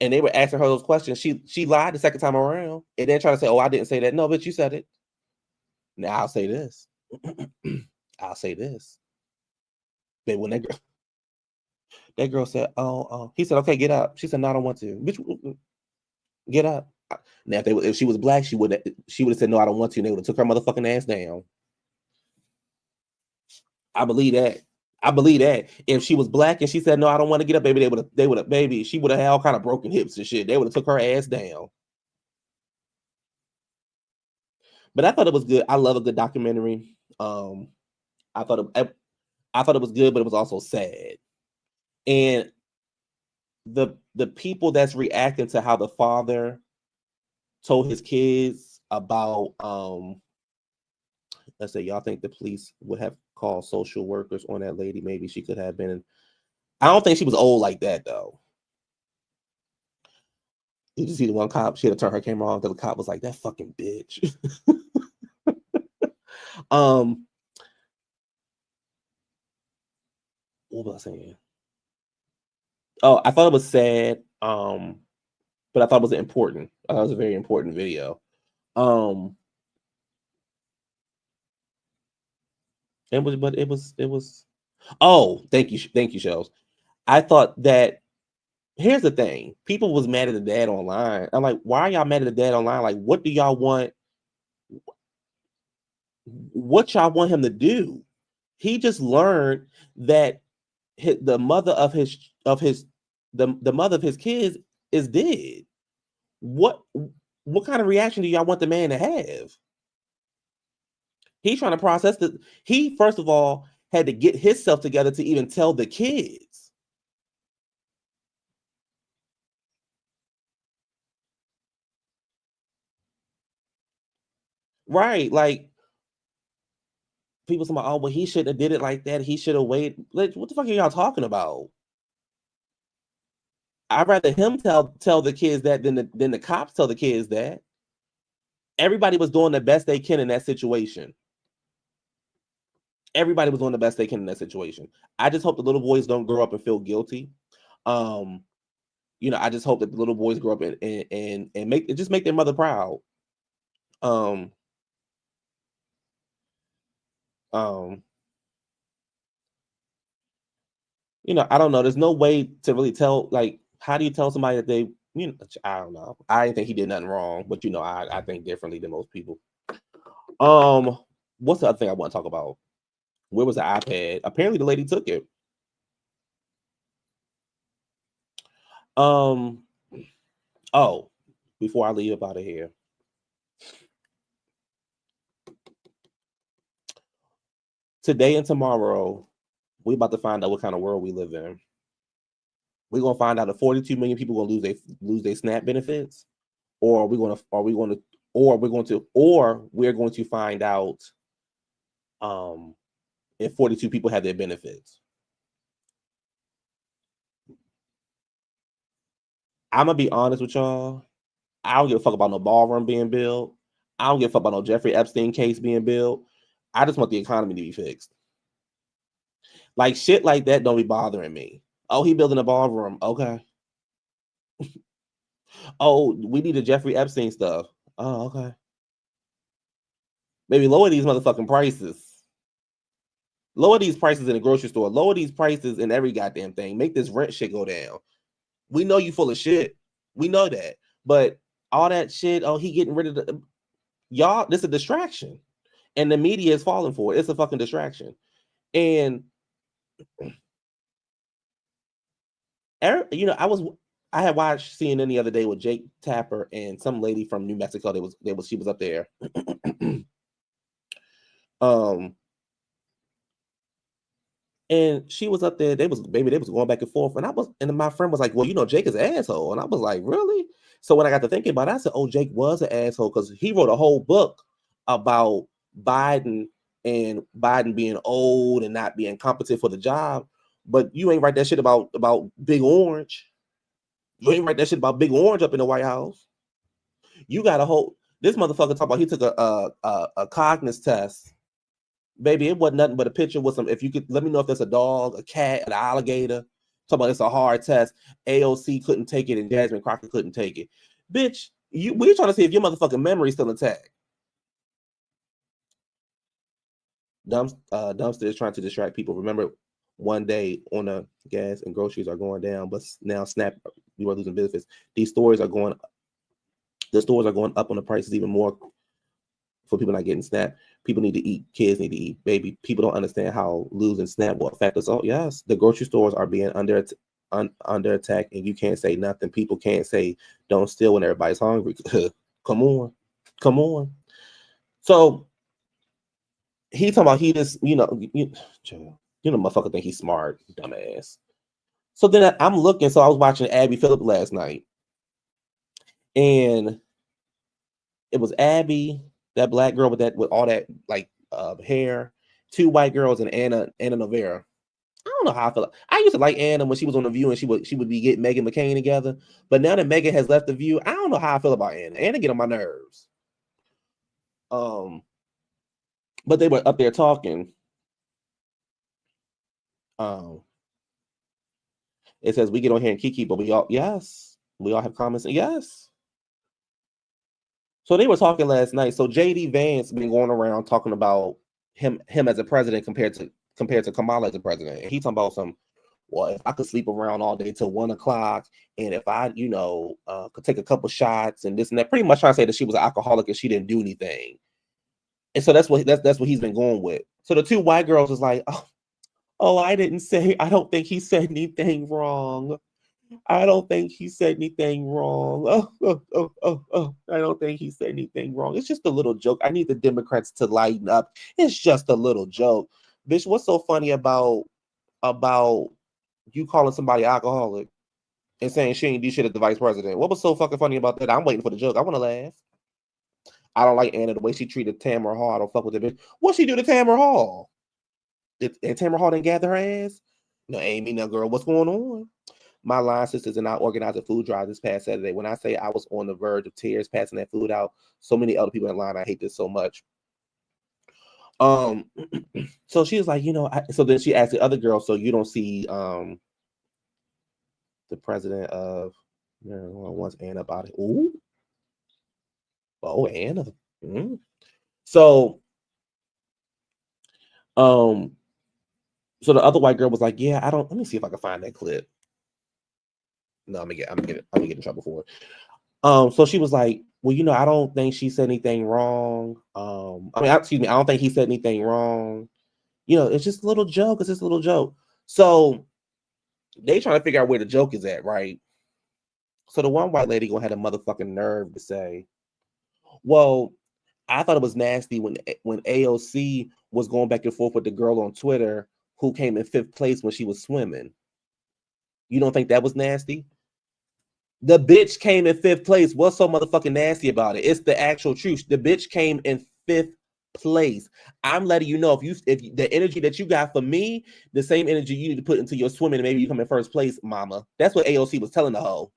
and they were asking her those questions. She lied the second time around, and then trying to say, "Oh, I didn't say that." No, bitch, you said it. Now I'll say this. But when that girl said, "Oh," he said, "Okay, get up." She said, "No, I don't want to." Bitch, get up. Now, if she was black, she would have said, "No, I don't want to." And they would have took her motherfucking ass down. I believe that. If she was black and she said, "No, I don't want to get up," baby, they would have, baby, she would have had all kind of broken hips and shit. They would have took her ass down. But I thought it was good. I love a good documentary. I thought it was good, but it was also sad. And the people that's reacting to how the father told his kids about let's say, y'all think the police would have call social workers on that lady. Maybe she could have been. I don't think she was old like that though. Did you see the one cop? She had to turn her camera off. The cop was like, "That fucking bitch." What was I saying? Oh, I thought it was sad. But I thought it was important. I thought it was a very important video. It was. Oh, thank you, Shells. I thought that. Here's the thing: people was mad at the dad online. I'm like, why are y'all mad at the dad online? Like, what do y'all want? What y'all want him to do? He just learned that the mother of his kids is dead. What kind of reaction do y'all want the man to have? He's trying to process that. He first of all had to get himself together to even tell the kids. Right, like people say, "Oh, well, he shouldn't have did it like that. He should have waited." Like, what the fuck are y'all talking about? I'd rather him tell the kids that than the cops tell the kids that. Everybody was doing the best they can in that situation. Everybody was doing the best they can in that situation. I just hope the little boys don't grow up and feel guilty. I just hope that the little boys grow up and make their mother proud. I don't know. There's no way to really tell. Like, how do you tell somebody that they? I don't know. I didn't think he did nothing wrong, but I think differently than most people. What's the other thing I want to talk about? Where was the iPad? Apparently, the lady took it. Oh, before I leave up out of here, today and tomorrow, we're about to find out what kind of world we live in. We're gonna find out if 42 million people gonna lose their SNAP benefits, or we're going to find out if 42 people have their benefits. I'm gonna be honest with y'all. I don't give a fuck about no ballroom being built. I don't give a fuck about no Jeffrey Epstein case being built. I just want the economy to be fixed. Like, shit like that don't be bothering me. Oh, he building a ballroom. Okay. Oh, we need the Jeffrey Epstein stuff. Oh, okay. Maybe lower these motherfucking prices. Lower these prices in the grocery store. Lower these prices in every goddamn thing. Make this rent shit go down. We know you full of shit. We know that. But all that shit, oh, he getting rid of the... Y'all, this is a distraction. And the media is falling for it. It's a fucking distraction. And... I had watched CNN the other day with Jake Tapper and some lady from New Mexico. She was up there. And she was up there. They was going back and forth. And my friend was like, well, Jake is an asshole. And I was like, really? So when I got to thinking about it, I said, oh, Jake was an asshole because he wrote a whole book about Biden and Biden being old and not being competent for the job. But you ain't write that shit about Big Orange. You ain't write that shit about Big Orange up in the White House. You got a whole... This motherfucker talk about he took a cognitive test. Baby, it wasn't nothing but a picture with some... If you could let me know if there's a dog, a cat, an alligator. Talk about it's a hard test. AOC couldn't take it and Jasmine Crockett couldn't take it. Bitch, we're trying to see if your motherfucking memory is still intact. Dumpster is trying to distract people. Remember, one day on the gas and groceries are going down, but now SNAP, you are losing benefits. The stores are going up on the prices even more for people not getting SNAP. People need to eat. Kids need to eat. Baby, people don't understand how losing SNAP will affect us. Oh, yes. The grocery stores are being under attack, and you can't say nothing. People can't say, don't steal when everybody's hungry. Come on. So he talking about he just, motherfucker think he's smart, dumbass. So then I'm looking. So I was watching Abby Phillip last night, and it was Abby, that black girl with all that like hair, two white girls and Anna Novera. I don't know how I feel. I used to like Anna when she was on The View and she would be getting Meghan McCain together. But now that Meghan has left The View, I don't know how I feel about Anna. Anna get on my nerves. But they were up there talking. It says we get on here and kiki, but we all have comments. Yes. So they were talking last night. So JD Vance been going around talking about him as a president compared to Kamala as a president. And he talking about well, if I could sleep around all day till 1 o'clock, and if I, could take a couple shots and this and that, pretty much trying to say that she was an alcoholic and she didn't do anything. And so that's what he's been going with. So the two white girls was like, I don't think he said anything wrong. I don't think he said anything wrong. I don't think he said anything wrong. It's just a little joke. I need the Democrats to lighten up. It's just a little joke. Bitch, what's so funny about you calling somebody alcoholic and saying she ain't do shit as the vice president? What was so fucking funny about that? I'm waiting for the joke. I want to laugh. I don't like Anna the way she treated Tamara Hall. I don't fuck with the bitch. What she do to Tamara Hall? Did Tamara Hall didn't gather her ass? No, Amy, no girl. What's going on? My line sisters and I organized a food drive this past Saturday. When I say I was on the verge of tears passing that food out, so many other people in line. I hate this so much. So she was like, so then she asked the other girl, so you don't see the president of wants Anna about it. Ooh. Oh, Anna. Mm-hmm. So so the other white girl was like, yeah, let me see if I can find that clip. No, I'm gonna get in trouble for it. So she was like, well, I don't think she said anything wrong. I don't think he said anything wrong. It's just a little joke. It's just a little joke. So they trying to figure out where the joke is at, right? So the one white lady gonna have a motherfucking nerve to say, well, I thought it was nasty when AOC was going back and forth with the girl on Twitter who came in 5th place when she was swimming. You don't think that was nasty? The bitch came in 5th place. What's so motherfucking nasty about it? It's the actual truth. The bitch came in 5th place. I'm letting you know if the energy that you got for me, the same energy you need to put into your swimming, and maybe you come in 1st place, mama. That's what AOC was telling the hoe.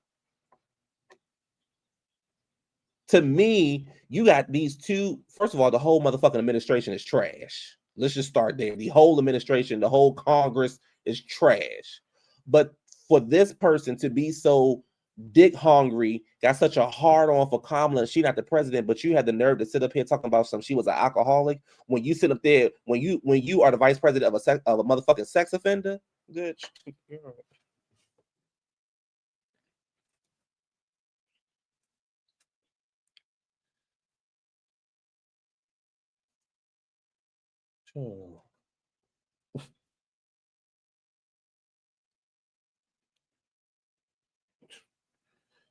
To me, you got these two. First of all, the whole motherfucking administration is trash. Let's just start there. The whole administration, the whole Congress is trash. But for this person to be so dick hungry, got such a hard on for Kamala, she not the president, but you had the nerve to sit up here talking about she was an alcoholic when you sit up there when you are the vice president of a motherfucking sex offender. Good. Sure.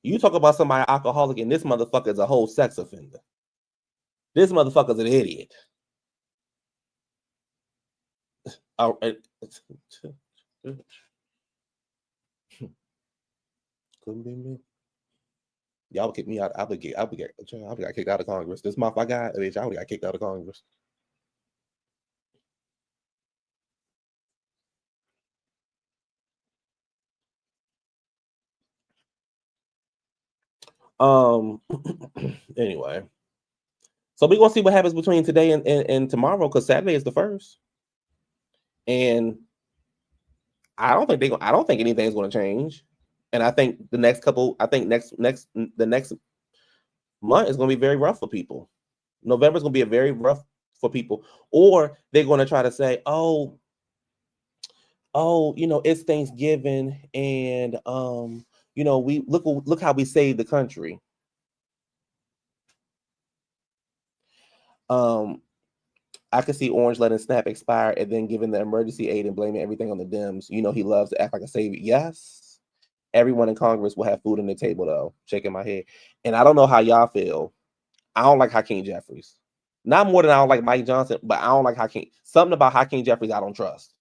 You talk about somebody alcoholic, and this motherfucker is a whole sex offender. This motherfucker's an idiot. Couldn't be me. Y'all would kick me out. I would get kicked out of Congress. This month I got, bitch, I would got kicked out of Congress. Anyway, so we're gonna see what happens between today and tomorrow, because Saturday is the 1st, and I don't think anything's gonna change. And I think the next month is gonna be very rough for people. November is gonna be very rough for people, or they're gonna try to say, oh, it's Thanksgiving, and we look how we saved the country. I could see Orange letting SNAP expire and then giving the emergency aid and blaming everything on the Dems. He loves to act like a savior. Yes, everyone in Congress will have food on the table, though. Shaking my head. And I don't know how y'all feel. I don't like Hakeem Jeffries. Not more than I don't like Mike Johnson, but I don't like Hakeem. Something about Hakeem Jeffries I don't trust.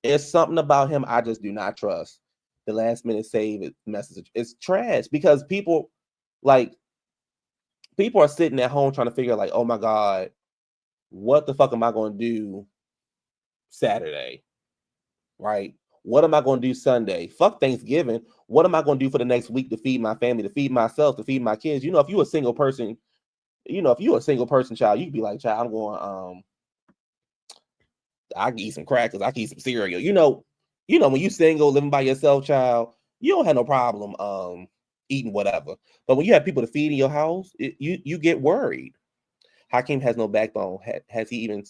It's something about him I just do not trust. The last minute save message. It's trash because people are sitting at home trying to figure like, oh my God, what the fuck am I going to do Saturday, right? What am I going to do Sunday? Fuck Thanksgiving. What am I going to do for the next week to feed my family, to feed myself, to feed my kids? You know, if you're a single person, child, you could be like, child, I'm going, I can eat some crackers, I can eat some cereal. You know, when you single, living by yourself, child, you don't have no problem eating whatever. But when you have people to feed in your house, you get worried. Hakeem has no backbone. Has he even?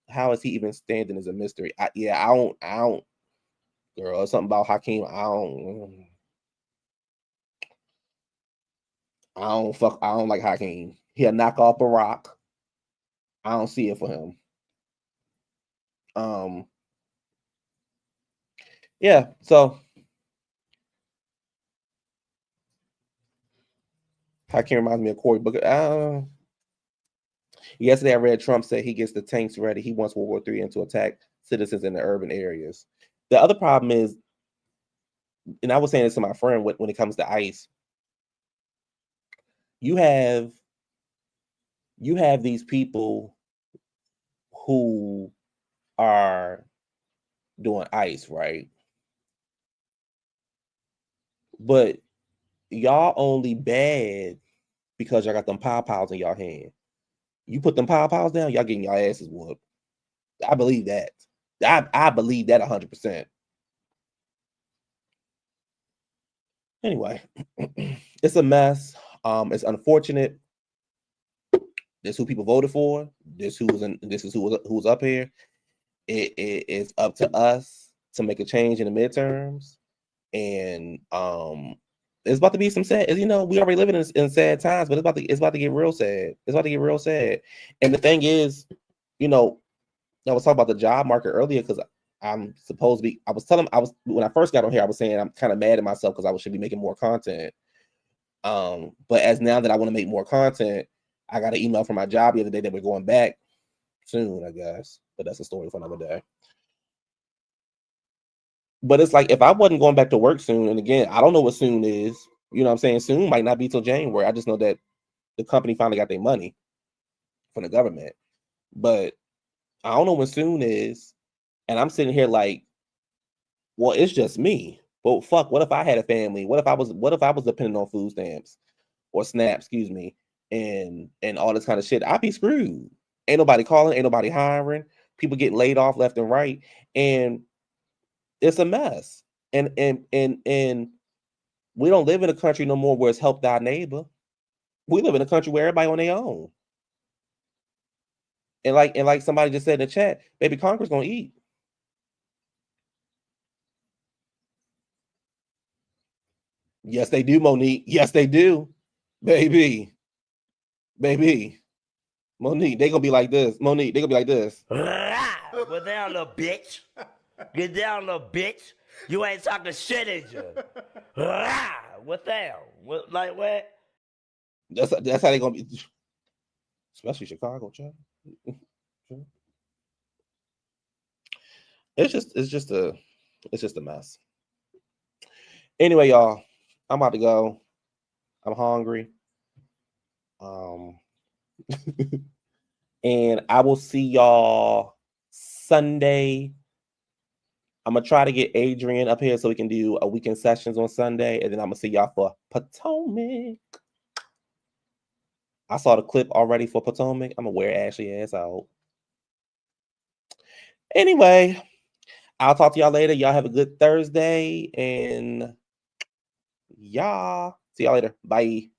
How is he even standing as a mystery? I don't. Girl, something about Hakeem. I don't like Hakeem. He'll knock off Barack. I don't see it for him. Yeah, so Hakeem reminds me of Cory Booker. Yesterday I read Trump say he gets the tanks ready. He wants World War III and to attack citizens in the urban areas. The other problem is, and I was saying this to my friend when it comes to ICE, you have these people who are doing ICE, right? But y'all only bad because y'all got them pow-pows in y'all hand. You put them pow-pows down, y'all getting y'all asses whooped. I believe that. I believe that 100%. Anyway, it's a mess. It's unfortunate. This is who people voted for. This is who's up here. It's up to us to make a change in the midterms, and it's about to be some sad. You know, we already living in sad times, but it's about to get real sad. It's about to get real sad. And the thing is, you know, I was talking about the job market earlier because I'm supposed to be. When I first got on here, I was saying I'm kind of mad at myself because I should be making more content. But as now that I want to make more content, I got an email from my job the other day that we're going back soon, I guess. But that's a story for another day. But it's like if I wasn't going back to work soon, and again, I don't know what soon is. You know what I'm saying? Soon might not be till January. I just know that the company finally got their money from the government. But I don't know when soon is. And I'm sitting here like, well, it's just me. But fuck, what if I had a family? What if I was dependent on food stamps or SNAP, excuse me, and all this kind of shit? I'd be screwed. Ain't nobody calling, ain't nobody hiring, people getting laid off left and right. And it's a mess. And we don't live in a country no more where it's help thy neighbor. We live in a country where everybody on their own. And like somebody just said in the chat, baby, Congress gonna eat. Yes, they do, Monique. Yes, they do. Baby. Monique, they gonna be like this. Monique, they gonna be like this. Get down, little bitch. Get down, little bitch. You ain't talking shit, is you? What the hell? Like what? That's how they gonna be. Especially Chicago, child. It's just a mess. Anyway, y'all, I'm about to go. I'm hungry. And I will see y'all Sunday. I'm gonna try to get Adrian up here so we can do a weekend sessions on Sunday, and then I'm gonna see y'all for Potomac. I saw the clip already for Potomac. I'm gonna wear Ashley ass out. Anyway, I'll talk to y'all later. Y'all have a good Thursday, and y'all see y'all later. Bye.